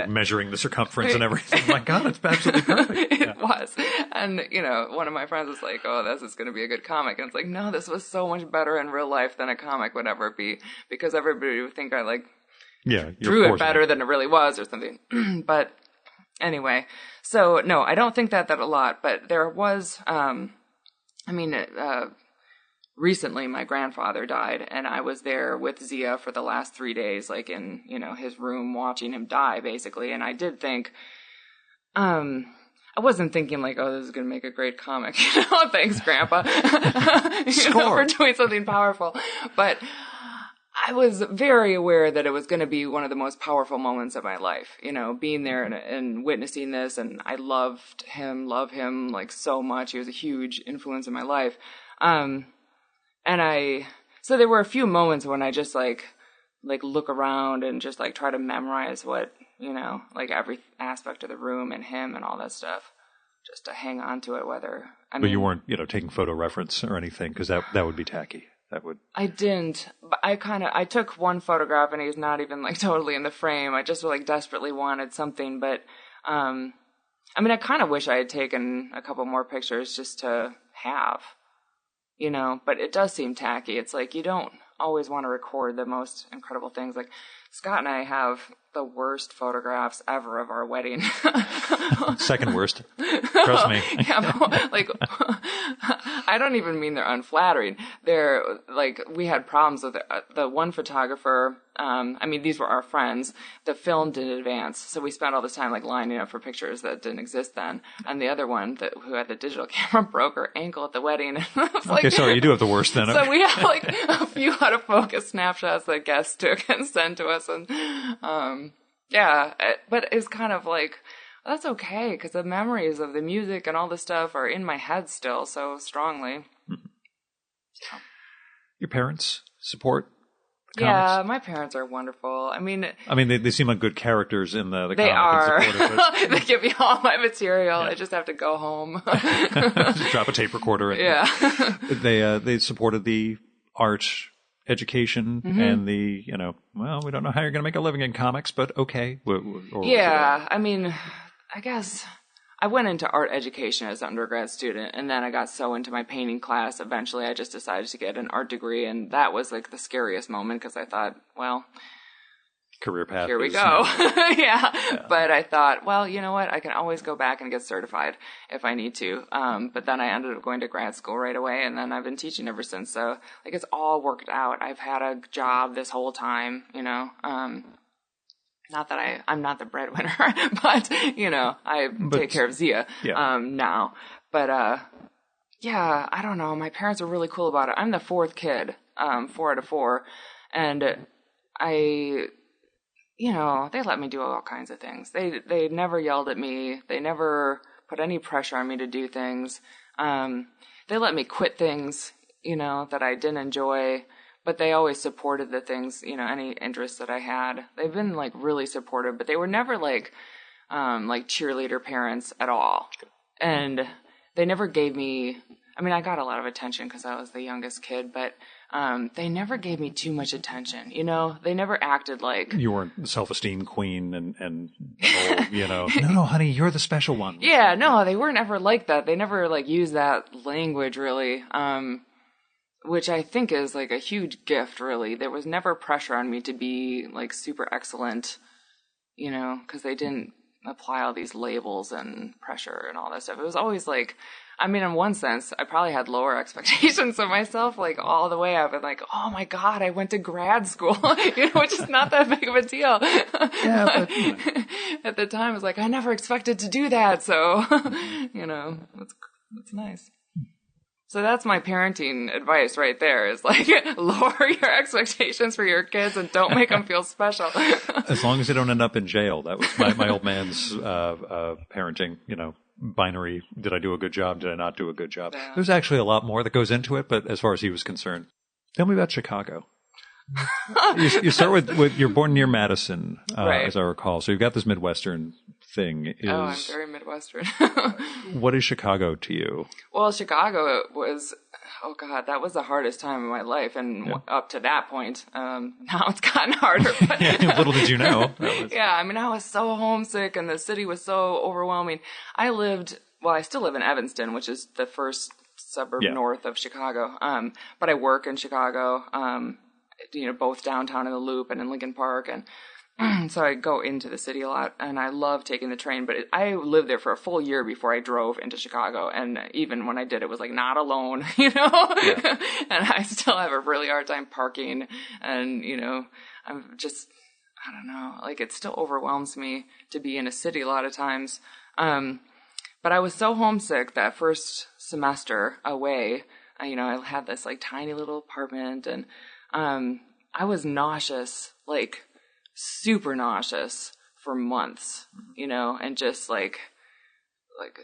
Measuring the circumference and everything. My God, it's absolutely perfect. It was. And, one of my friends was like, oh, this is going to be a good comic. And it's no, this was so much better in real life than a comic would ever be, because everybody would think I drew it better than it really was or something. But anyway, so no, I don't think that a lot, but there was, recently my grandfather died, and I was there with Zia for the last 3 days, in, his room watching him die, basically. And I did think, I wasn't thinking oh, this is going to make a great comic. Thanks, Grandpa, for doing something powerful. But I was very aware that it was going to be one of the most powerful moments of my life, being there and witnessing this. And I love him so much. He was a huge influence in my life. So there were a few moments when I just look around and just try to memorize what, every aspect of the room and him and all that stuff, just to hang on to it. But you weren't, taking photo reference or anything, because that would be tacky. that would... I didn't. But I took one photograph and he's not even like totally in the frame. I just like desperately wanted something. But, I mean, I kind of wish I had taken a couple more pictures just to have, you know, but it does seem tacky. It's like you don't always want to record the most incredible things. Like Scott and I have the worst photographs ever of our wedding. Second worst. Trust me. Yeah, like I don't even mean they're unflattering. They're like, we had problems with the one photographer. I mean, these were our friends that filmed in advance. So we spent all this time like lining up for pictures that didn't exist then. And the other one who had the digital camera broke her ankle at the wedding. And I was Okay, sorry, you do have the worst then. So we have like a few out of focus snapshots that guests took and sent to us. And yeah, but it's kind of like, that's okay, because the memories of the music and all this stuff are in my head still so strongly. Mm-hmm. So. Your parents support the yeah, comics? My parents are wonderful. I mean, they seem like good characters in the they comic. They are. They give me all my material. Yeah. I just have to go home. Just drop a tape recorder. Yeah. They supported the art education and the, you know, well, we don't know how you're going to make a living in comics, but okay. Yeah, I mean, I guess I went into art education as an undergrad student, and then I got so into my painting class, eventually I just decided to get an art degree, and that was like the scariest moment because I thought, well, career path. Here we go. Yeah. But I thought, well, you know what? I can always go back and get certified if I need to. But then I ended up going to grad school right away, and then I've been teaching ever since. So, like, it's all worked out. I've had a job this whole time, you know. Not that I'm not the breadwinner, but, you know, I take care of Zia now. But, yeah, I don't know. My parents are really cool about it. I'm the fourth kid, 4 out of 4. And you know, they let me do all kinds of things. They never yelled at me. They never put any pressure on me to do things. They let me quit things, you know, that I didn't enjoy, but they always supported the things, you know, any interests that I had. They've been like really supportive, but they were never like cheerleader parents at all. And they never gave me, I mean, I got a lot of attention because I was the youngest kid, but they never gave me too much attention, you know? They never acted like... You weren't the self-esteem queen and the whole, you know, no, honey, you're the special one. Yeah, no, they weren't ever like that. They never, like, used that language, really, which I think is, like, a huge gift, really. There was never pressure on me to be, like, super excellent, you know, because they didn't apply all these labels and pressure and all that stuff. It was always, like... I mean, in one sense, I probably had lower expectations of myself, like, all the way up. And like, oh, my God, I went to grad school, you know, which is not that big of a deal. Yeah, but, you know. At the time, I was like, I never expected to do that. So, you know, that's nice. So that's my parenting advice right there is, like, lower your expectations for your kids and don't make them feel special. As long as they don't end up in jail. That was my old man's parenting, you know. Binary, did I do a good job? Did I not do a good job? Yeah. There's actually a lot more that goes into it, but as far as he was concerned, tell me about Chicago. You start with you're born near Madison, right. As I recall. So you've got this Midwestern thing. I'm very Midwestern. What is Chicago to you? Well, Chicago was, oh God, that was the hardest time of my life. And up to that point, now it's gotten harder. But little did you know. Yeah, I mean, I was so homesick and the city was so overwhelming. I still live in Evanston, which is the first suburb north of Chicago. But I work in Chicago, you know, both downtown in the Loop and in Lincoln Park. And so I go into the city a lot, and I love taking the train. But I lived there for a full year before I drove into Chicago. And even when I did, it was like not alone, you know? Yeah. And I still have a really hard time parking. And, you know, I'm just, I don't know, like it still overwhelms me to be in a city a lot of times. But I was so homesick that first semester away. You know, I had this like tiny little apartment, and I was nauseous, like super nauseous for months, you know, and just like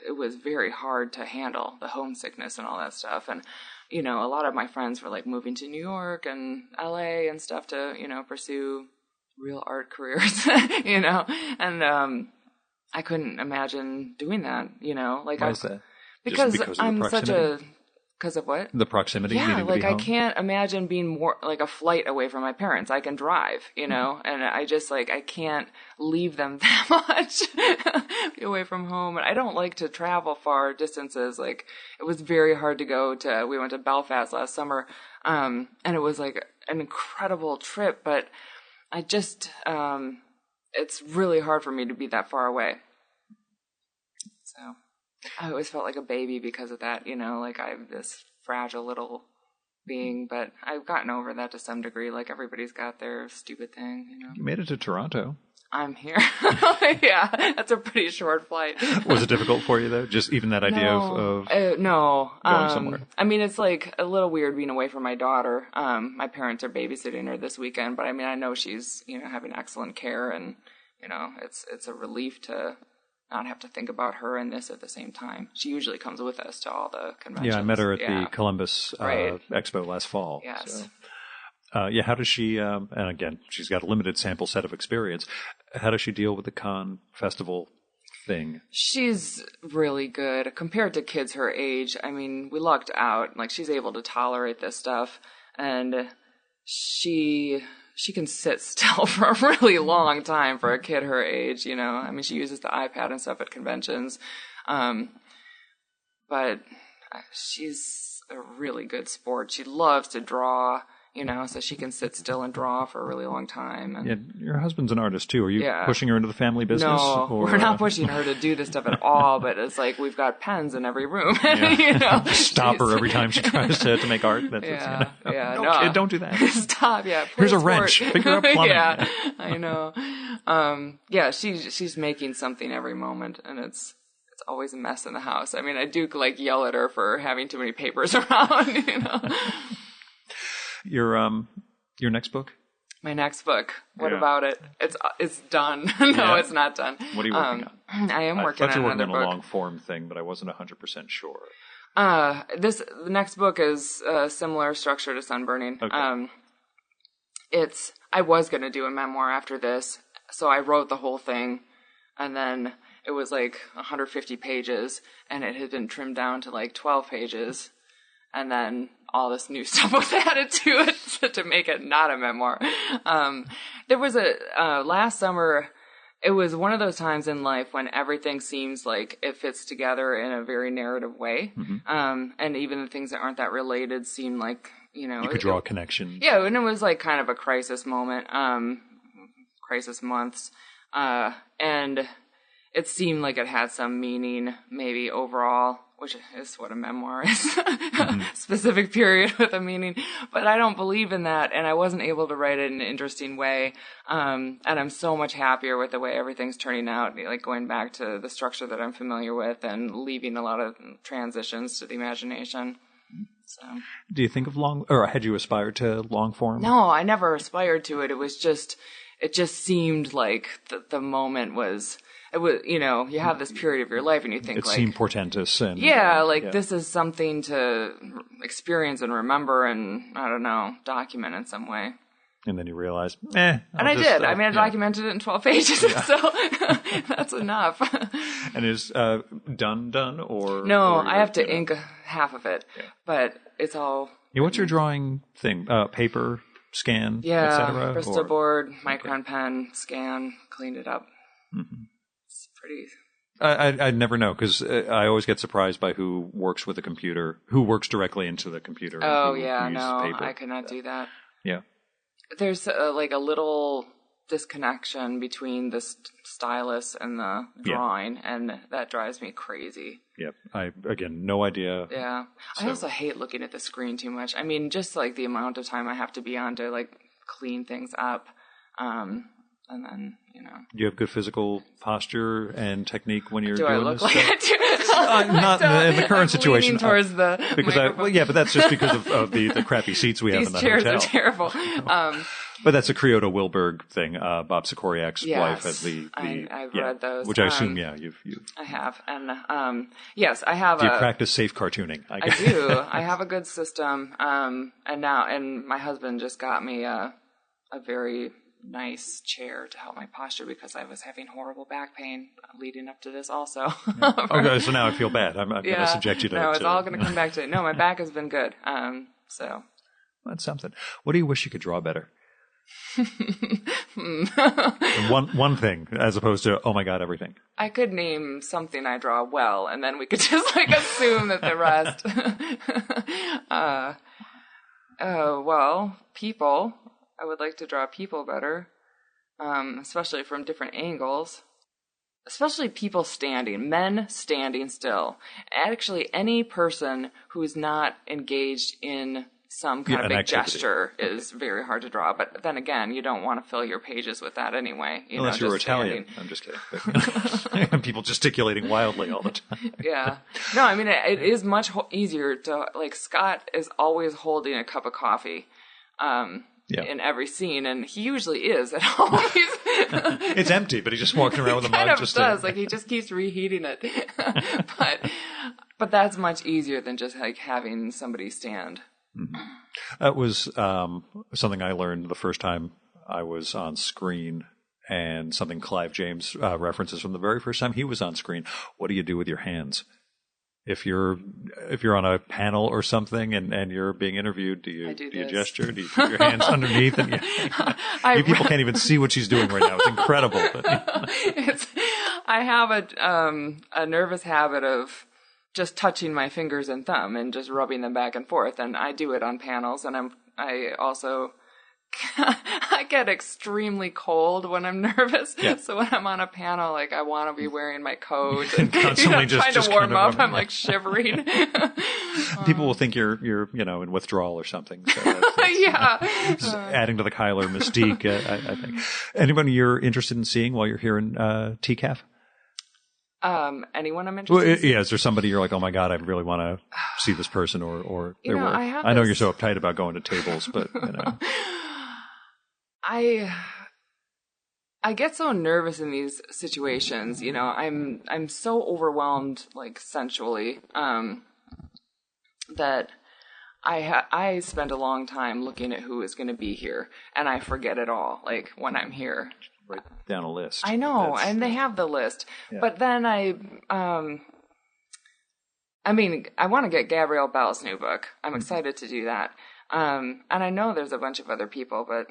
it was very hard to handle the homesickness and all that stuff. And, you know, a lot of my friends were like moving to New York and LA and stuff to, you know, pursue real art careers, you know, and I couldn't imagine doing that, you know, like why is that? Because I'm such a Because of what? The proximity. Yeah, needing to like be I home? can't imagine being more like a flight away from my parents. I can drive, you know, and I just like I can't leave them that much be away from home. And I don't like to travel far distances. Like it was very hard to go to. We went to Belfast last summer, and it was like an incredible trip. But I just it's really hard for me to be that far away. So I always felt like a baby because of that, you know, like I'm this fragile little being, but I've gotten over that to some degree. Like everybody's got their stupid thing, you know. You made it to Toronto. I'm here. Yeah, that's a pretty short flight. Was it difficult for you though? Just even that idea of no, going somewhere? I mean, it's like a little weird being away from my daughter. My parents are babysitting her this weekend, but I mean, I know she's, you know, having excellent care, and you know, it's a relief to not have to think about her and this at the same time. She usually comes with us to all the conventions. Yeah, I met her at the Columbus Expo last fall. Yes. So. How does she, and again, she's got a limited sample set of experience. How does she deal with the con festival thing? She's really good compared to kids her age. I mean, we lucked out. Like, she's able to tolerate this stuff, and she can sit still for a really long time for a kid her age, you know. I mean, she uses the iPad and stuff at conventions. But she's a really good sport. She loves to draw, you know, so she can sit still and draw for a really long time. And yeah, your husband's an artist too. Are you pushing her into the family business? No, we're not pushing her to do this stuff at all, but it's like we've got pens in every room. Yeah. You know, Stop her every time she tries to make art. That's yeah, you know, yeah, no, kid, don't do that. Stop, yeah. Here's a wrench. Figure out plumbing. Yeah, I know. Yeah, she's making something every moment, and it's always a mess in the house. I mean, I do like yell at her for having too many papers around, you know. Your next book? My next book. What about it? It's done. No, it's not done. What are you working on? I am working on another book. I thought you were working on a long form thing, but I wasn't 100% sure. The next book is a similar structure to Sunburning. Okay. I was going to do a memoir after this, so I wrote the whole thing, and then it was like 150 pages, and it had been trimmed down to like 12 pages, and then all this new stuff was added to it to make it not a memoir. There was last summer, it was one of those times in life when everything seems like it fits together in a very narrative way. Mm-hmm. And even the things that aren't that related seem like, you know. You could draw a connection. Yeah, and it was like kind of a crisis moment, crisis months. And it seemed like it had some meaning, maybe overall, which is what a memoir is, mm-hmm. Specific period with a meaning. But I don't believe in that, and I wasn't able to write it in an interesting way. And I'm so much happier with the way everything's turning out, like going back to the structure that I'm familiar with and leaving a lot of transitions to the imagination. So, do you think of or had you aspired to long form? No, I never aspired to it. It just seemed like the moment was. It was, you know, you have this period of your life and you think it seemed portentous and this is something to experience and remember and, I don't know, document in some way. And then you realize, and I did. I mean, I documented it in 12 pages, so that's enough. And is done or? No, I have to ink half of it, but it's all. Yeah, what's your drawing thing? Paper, scan, etc. Bristol board, micron pen, scan, cleaned it up. Mm-hmm. Pretty. I'd never know because I always get surprised by who works with a computer, who works directly into the computer. Oh yeah, no, paper. I could not do that. Yeah, there's like a little disconnection between the stylus and the drawing, and that drives me crazy. Yep. Again, no idea. Yeah, so. I also hate looking at the screen too much. I mean, just like the amount of time I have to be on to like clean things up. And then, you know. Do you have good physical posture and technique when you're doing this? Do I look like I do? Not in the current situation. Towards the but that's just because of the crappy seats we have in the hotel. These chairs are terrible. But that's a Kyoto Wilberg thing. Bob Sikoriak's wife has I've read those. Which I assume, you've. I have, and yes, I have. Do you practice safe cartooning? I do. I have a good system, and my husband just got me a very nice chair to help my posture because I was having horrible back pain leading up to this also. Yeah. Okay, so now I feel bad. I'm going to subject you to... No, it's all going to come back to it. No, my back has been good. So... That's something. What do you wish you could draw better? one thing, as opposed to, oh my God, everything. I could name something I draw well, and then we could just like assume that the rest. Well, people. I would like to draw people better, especially from different angles. Especially people standing, men standing still. Actually, any person who's not engaged in some kind of big gesture is very hard to draw. But then again, you don't want to fill your pages with that anyway. Unless you were Italian. I'm just kidding. People gesticulating wildly all the time. Yeah. No, I mean, it is much easier to, like, Scott is always holding a cup of coffee in every scene, and he usually is at home. It's empty, but he's just walking around with a mug. Kind of does. Like, he just keeps reheating it. But that's much easier than just, like, having somebody stand. Mm-hmm. That was something I learned the first time I was on screen, and something Clive James references from the very first time he was on screen. What do you do with your hands? If you're on a panel or something and you're being interviewed, do you gesture? Do you put your hands underneath? And you people can't even see what she's doing right now. It's incredible. But, I have a nervous habit of just touching my fingers and thumb and just rubbing them back and forth. And I do it on panels. And I also, I get extremely cold when I'm nervous. Yeah. So when I'm on a panel, like, I want to be wearing my coat and constantly trying to warm up. I'm like shivering. People will think you're in withdrawal or something. So that's adding to the Keiler mystique, I think. Anybody you're interested in seeing while you're here in TCAP? Anyone I'm interested in? Yeah, is there somebody you're like, oh my God, I really want to see this person or their work? I know you're so uptight about going to tables, but I get so nervous in these situations. I'm so overwhelmed, like, sensually, that I spend a long time looking at who is going to be here, and I forget it all, like, when I'm here. Write down a list. I know, and they have the list. Yeah. But then I want to get Gabrielle Bell's new book. I'm excited to do that. And I know there's a bunch of other people, but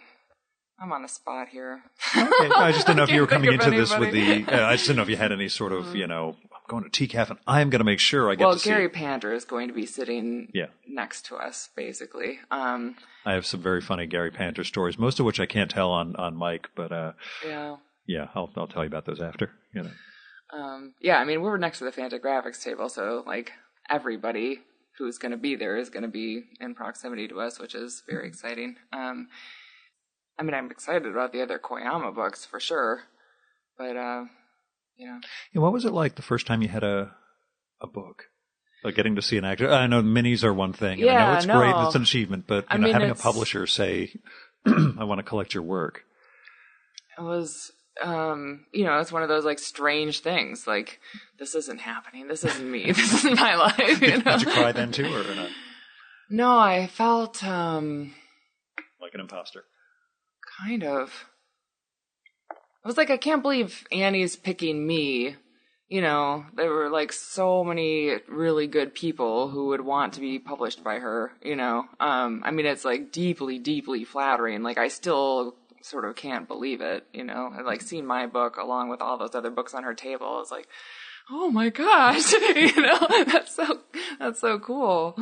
I'm on the spot here. Okay. I just didn't know if you were coming into this with I just didn't know if you had any sort of, I'm going to TCAF and I'm going to make sure I get to see. Well, Gary Panter is going to be sitting next to us, basically. I have some very funny Gary Panter stories, most of which I can't tell on mic, but I'll tell you about those after. We're next to the Fantagraphics table, so, like, everybody who's going to be there is going to be in proximity to us, which is very exciting. I'm excited about the other Koyama books for sure, but what was it like the first time you had a book? Like getting to see an actor? I know minis are one thing. And I know it's great, it's an achievement, but having a publisher say, I want to collect your work. It was, it's one of those, like, strange things. Like, this isn't happening. This isn't me. This isn't my life. Did you cry then too, or not? No, I felt like an imposter. Kind of. I was like, I can't believe Annie's picking me. There were, like, so many really good people who would want to be published by her, it's, like, deeply, deeply flattering. Like, I still sort of can't believe it, I'd, like, seen my book along with all those other books on her table. I was like, oh my gosh, that's so cool.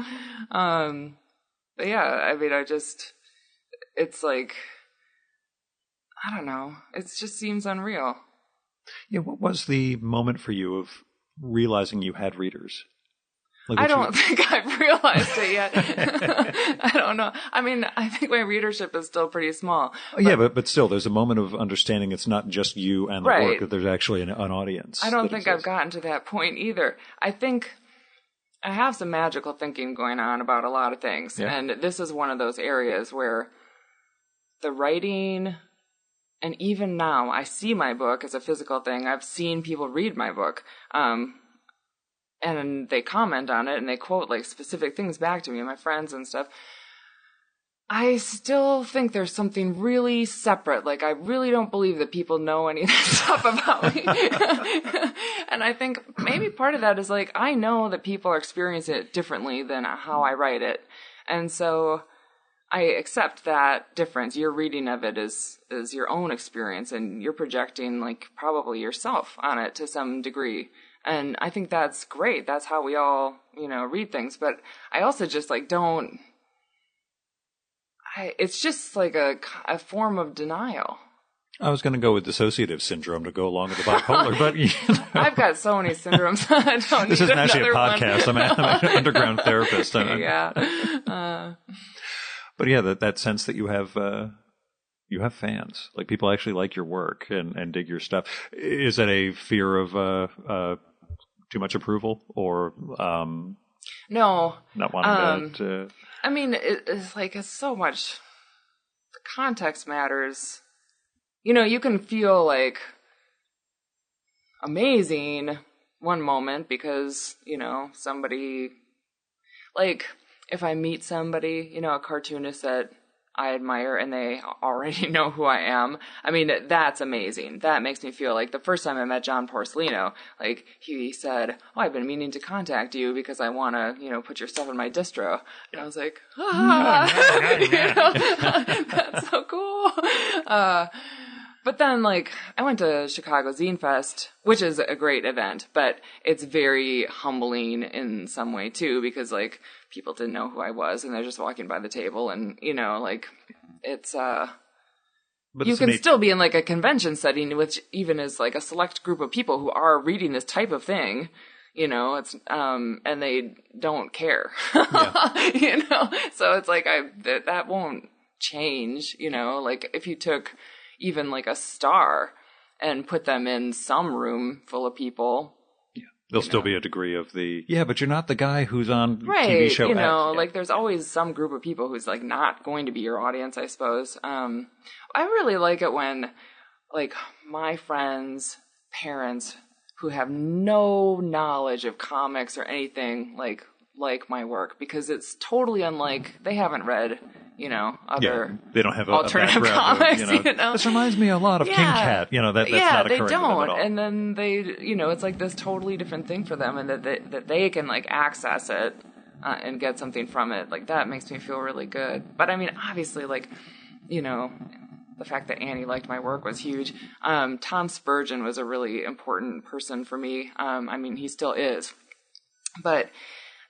But yeah, it's like, I don't know. It just seems unreal. Yeah, what was the moment for you of realizing you had readers? Like I don't think I've realized it yet. I don't know. I think my readership is still pretty small. But still, there's a moment of understanding it's not just you and the work, that there's actually an audience. I don't think I've gotten to that point either. I think I have some magical thinking going on about a lot of things. Yeah. And this is one of those areas where the writing... And even now, I see my book as a physical thing. I've seen people read my book, and they comment on it, and they quote, like, specific things back to me, and my friends and stuff. I still think there's something really separate. Like, I really don't believe that people know any of that stuff about me. And I think maybe part of that is, like, I know that people are experiencing it differently than how I write it. And so I accept that difference. Your reading of it is your own experience, and you're projecting, like, probably yourself on it to some degree. And I think that's great. That's how we all, read things. But I also just, like, don't... it's just like a form of denial. I was going to go with dissociative syndrome to go along with the bipolar, but I've got so many syndromes. I don't this need isn't actually a another podcast. one. I'm an underground therapist. Yeah. But yeah, that sense that you have fans, like people actually like your work and dig your stuff. Is that a fear of too much approval, or no, not wanting to? I mean, it's so much. The context matters. You can feel like amazing one moment because, somebody, like if I meet somebody, a cartoonist that I admire and they already know who I am. I mean, that's amazing. That makes me feel like the first time I met John Porcelino, like he said, "Oh, I've been meaning to contact you because I want to, put your stuff in my distro." And I was like, that's so cool. But then, like, I went to Chicago Zine Fest, which is a great event, but it's very humbling in some way, too, because, like, people didn't know who I was, and they're just walking by the table, and, like, it's, but you can still be in, like, a convention setting, which even is, like, a select group of people who are reading this type of thing, it's, and they don't care, Yeah. So it's like, that won't change, like, if you took even like a star and put them in some room full of people. Yeah. There'll still be a degree of but you're not the guy who's on TV show X. Like there's always some group of people who's like not going to be your audience, I suppose. I really like it when like my friends' parents who have no knowledge of comics or anything like my work, because it's totally unlike, they haven't read other they don't have alternative comics. This reminds me a lot of King Cat. That's not occurring to them at all. And then they, it's like this totally different thing for them, and that they can like access it and get something from it. Like that makes me feel really good. But I mean, obviously, like the fact that Annie liked my work was huge. Tom Spurgeon was a really important person for me. I mean, he still is, but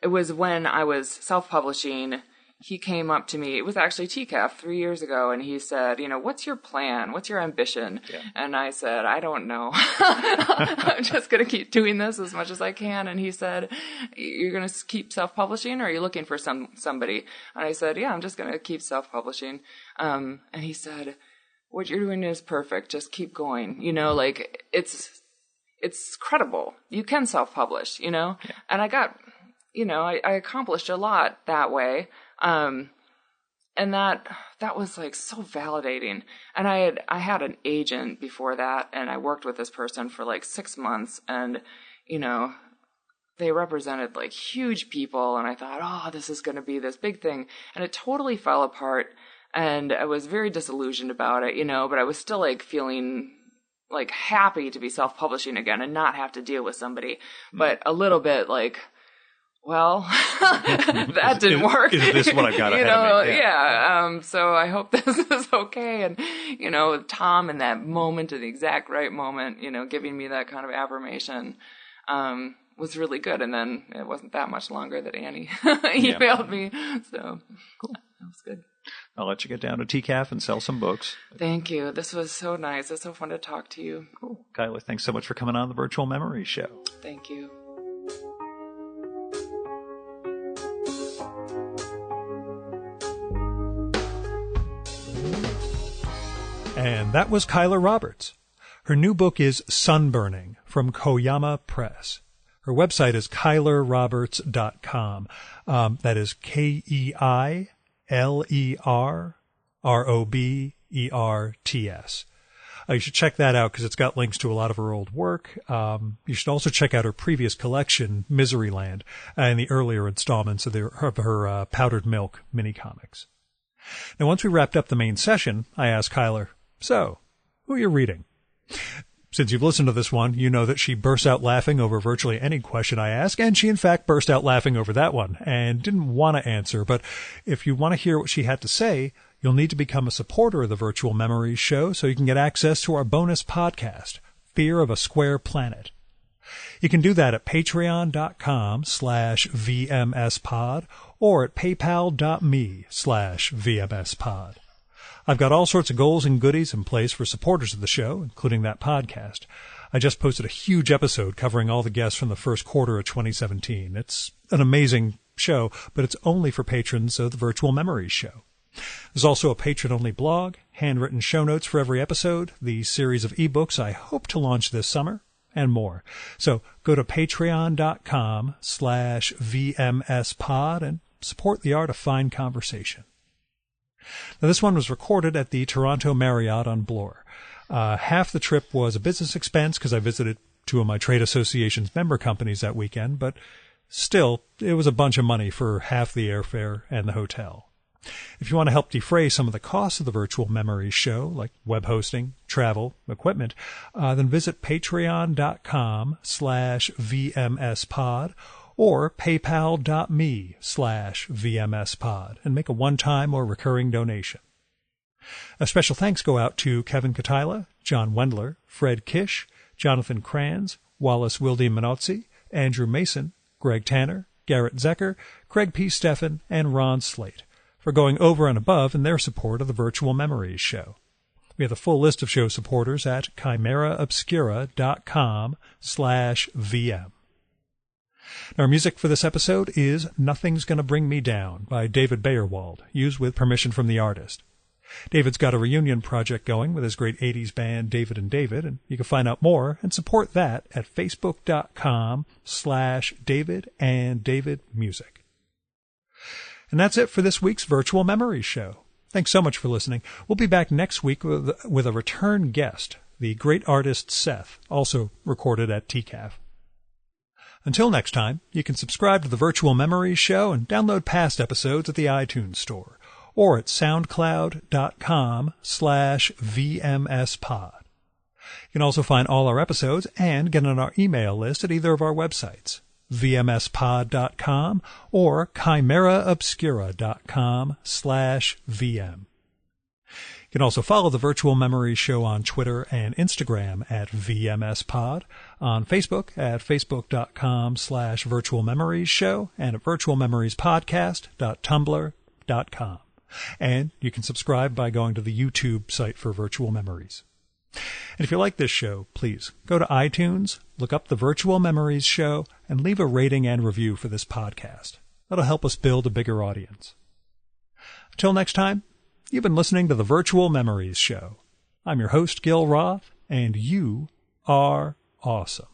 it was when I was self-publishing. He came up to me, it was actually TCAP 3 years ago, and he said, what's your plan? What's your ambition? Yeah. And I said, I don't know. I'm just going to keep doing this as much as I can. And he said, you're going to keep self-publishing, or are you looking for somebody? And I said, yeah, I'm just going to keep self-publishing. And he said, what you're doing is perfect. Just keep going. Like it's credible. You can self-publish, Yeah. And I got, I accomplished a lot that way. And that was like so validating. And I had an agent before that, and I worked with this person for like 6 months, and, they represented like huge people, and I thought, oh, this is going to be this big thing. And it totally fell apart, and I was very disillusioned about it, but I was still like feeling like happy to be self-publishing again and not have to deal with somebody, but a little bit like, well, that didn't work. Is this what I've got ahead of me? Yeah. So I hope this is okay. And, Tom in that moment, at the exact right moment, giving me that kind of affirmation, was really good. And then it wasn't that much longer that Annie emailed me. So cool. That was good. I'll let you get down to TCAF and sell some books. Thank you. This was so nice. It's so fun to talk to you. Cool. Keiler, thanks so much for coming on the Virtual Memory Show. Thank you. And that was Keiler Roberts. Her new book is Sunburning from Koyama Press. Her website is KeilerRoberts.com. That is KeilerRoberts. You should check that out because it's got links to a lot of her old work. You should also check out her previous collection, Miseryland, and the earlier installments of her Powdered Milk mini comics. Now, once we wrapped up the main session, I asked Keiler, "So, who are you reading?" Since you've listened to this one, you know that she bursts out laughing over virtually any question I ask, and she in fact burst out laughing over that one and didn't want to answer. But if you want to hear what she had to say, you'll need to become a supporter of the Virtual Memories Show so you can get access to our bonus podcast, Fear of a Square Planet. You can do that at patreon.com/VMSpod or at paypal.me/VMSpod. I've got all sorts of goals and goodies in place for supporters of the show, including that podcast. I just posted a huge episode covering all the guests from the first quarter of 2017. It's an amazing show, but it's only for patrons of the Virtual Memories Show. There's also a patron-only blog, handwritten show notes for every episode, the series of ebooks I hope to launch this summer, and more. So go to patreon.com/VMSpod and support the art of fine conversation. Now, this one was recorded at the Toronto Marriott on Bloor. Half the trip was a business expense because I visited two of my trade association's member companies that weekend, but still, it was a bunch of money for half the airfare and the hotel. If you want to help defray some of the costs of the Virtual Memories Show, like web hosting, travel, equipment, then visit patreon.com/VMSpod or paypal.me/VMSpod and make a one-time or recurring donation. A special thanks go out to Kevin Keiler, John Wendler, Fred Kish, Jonathan Kranz, Wallace Wilde Minozzi, Andrew Mason, Greg Tanner, Garrett Zecker, Craig P. Steffen, and Ron Slate for going over and above in their support of the Virtual Memories Show. We have the full list of show supporters at chimeraobscura.com/VM. Our music for this episode is Nothing's Gonna Bring Me Down by David Bayerwald, used with permission from the artist. David's got a reunion project going with his great 80s band David and David, and you can find out more and support that at facebook.com/DavidandDavidMusic. And that's it for this week's Virtual Memories Show. Thanks so much for listening. We'll be back next week with a return guest, the great artist Seth, also recorded at TCAP. Until next time, you can subscribe to the Virtual Memories Show and download past episodes at the iTunes Store or at soundcloud.com/VMSpod. You can also find all our episodes and get on our email list at either of our websites, vmspod.com or chimeraobscura.com/VM. You can also follow the Virtual Memories Show on Twitter and Instagram at VMSpod, on Facebook at facebook.com/Virtual Memories Show, and at virtualmemoriespodcast.tumblr.com. And you can subscribe by going to the YouTube site for Virtual Memories. And if you like this show, please go to iTunes, look up the Virtual Memories Show, and leave a rating and review for this podcast. That'll help us build a bigger audience. Until next time, you've been listening to the Virtual Memories Show. I'm your host, Gil Roth, and you are awesome.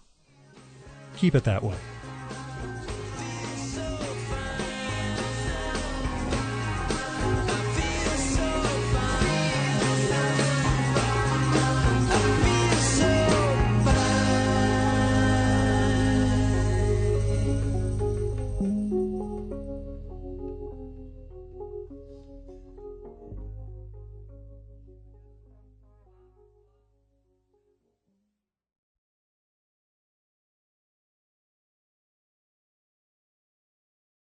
Keep it that way.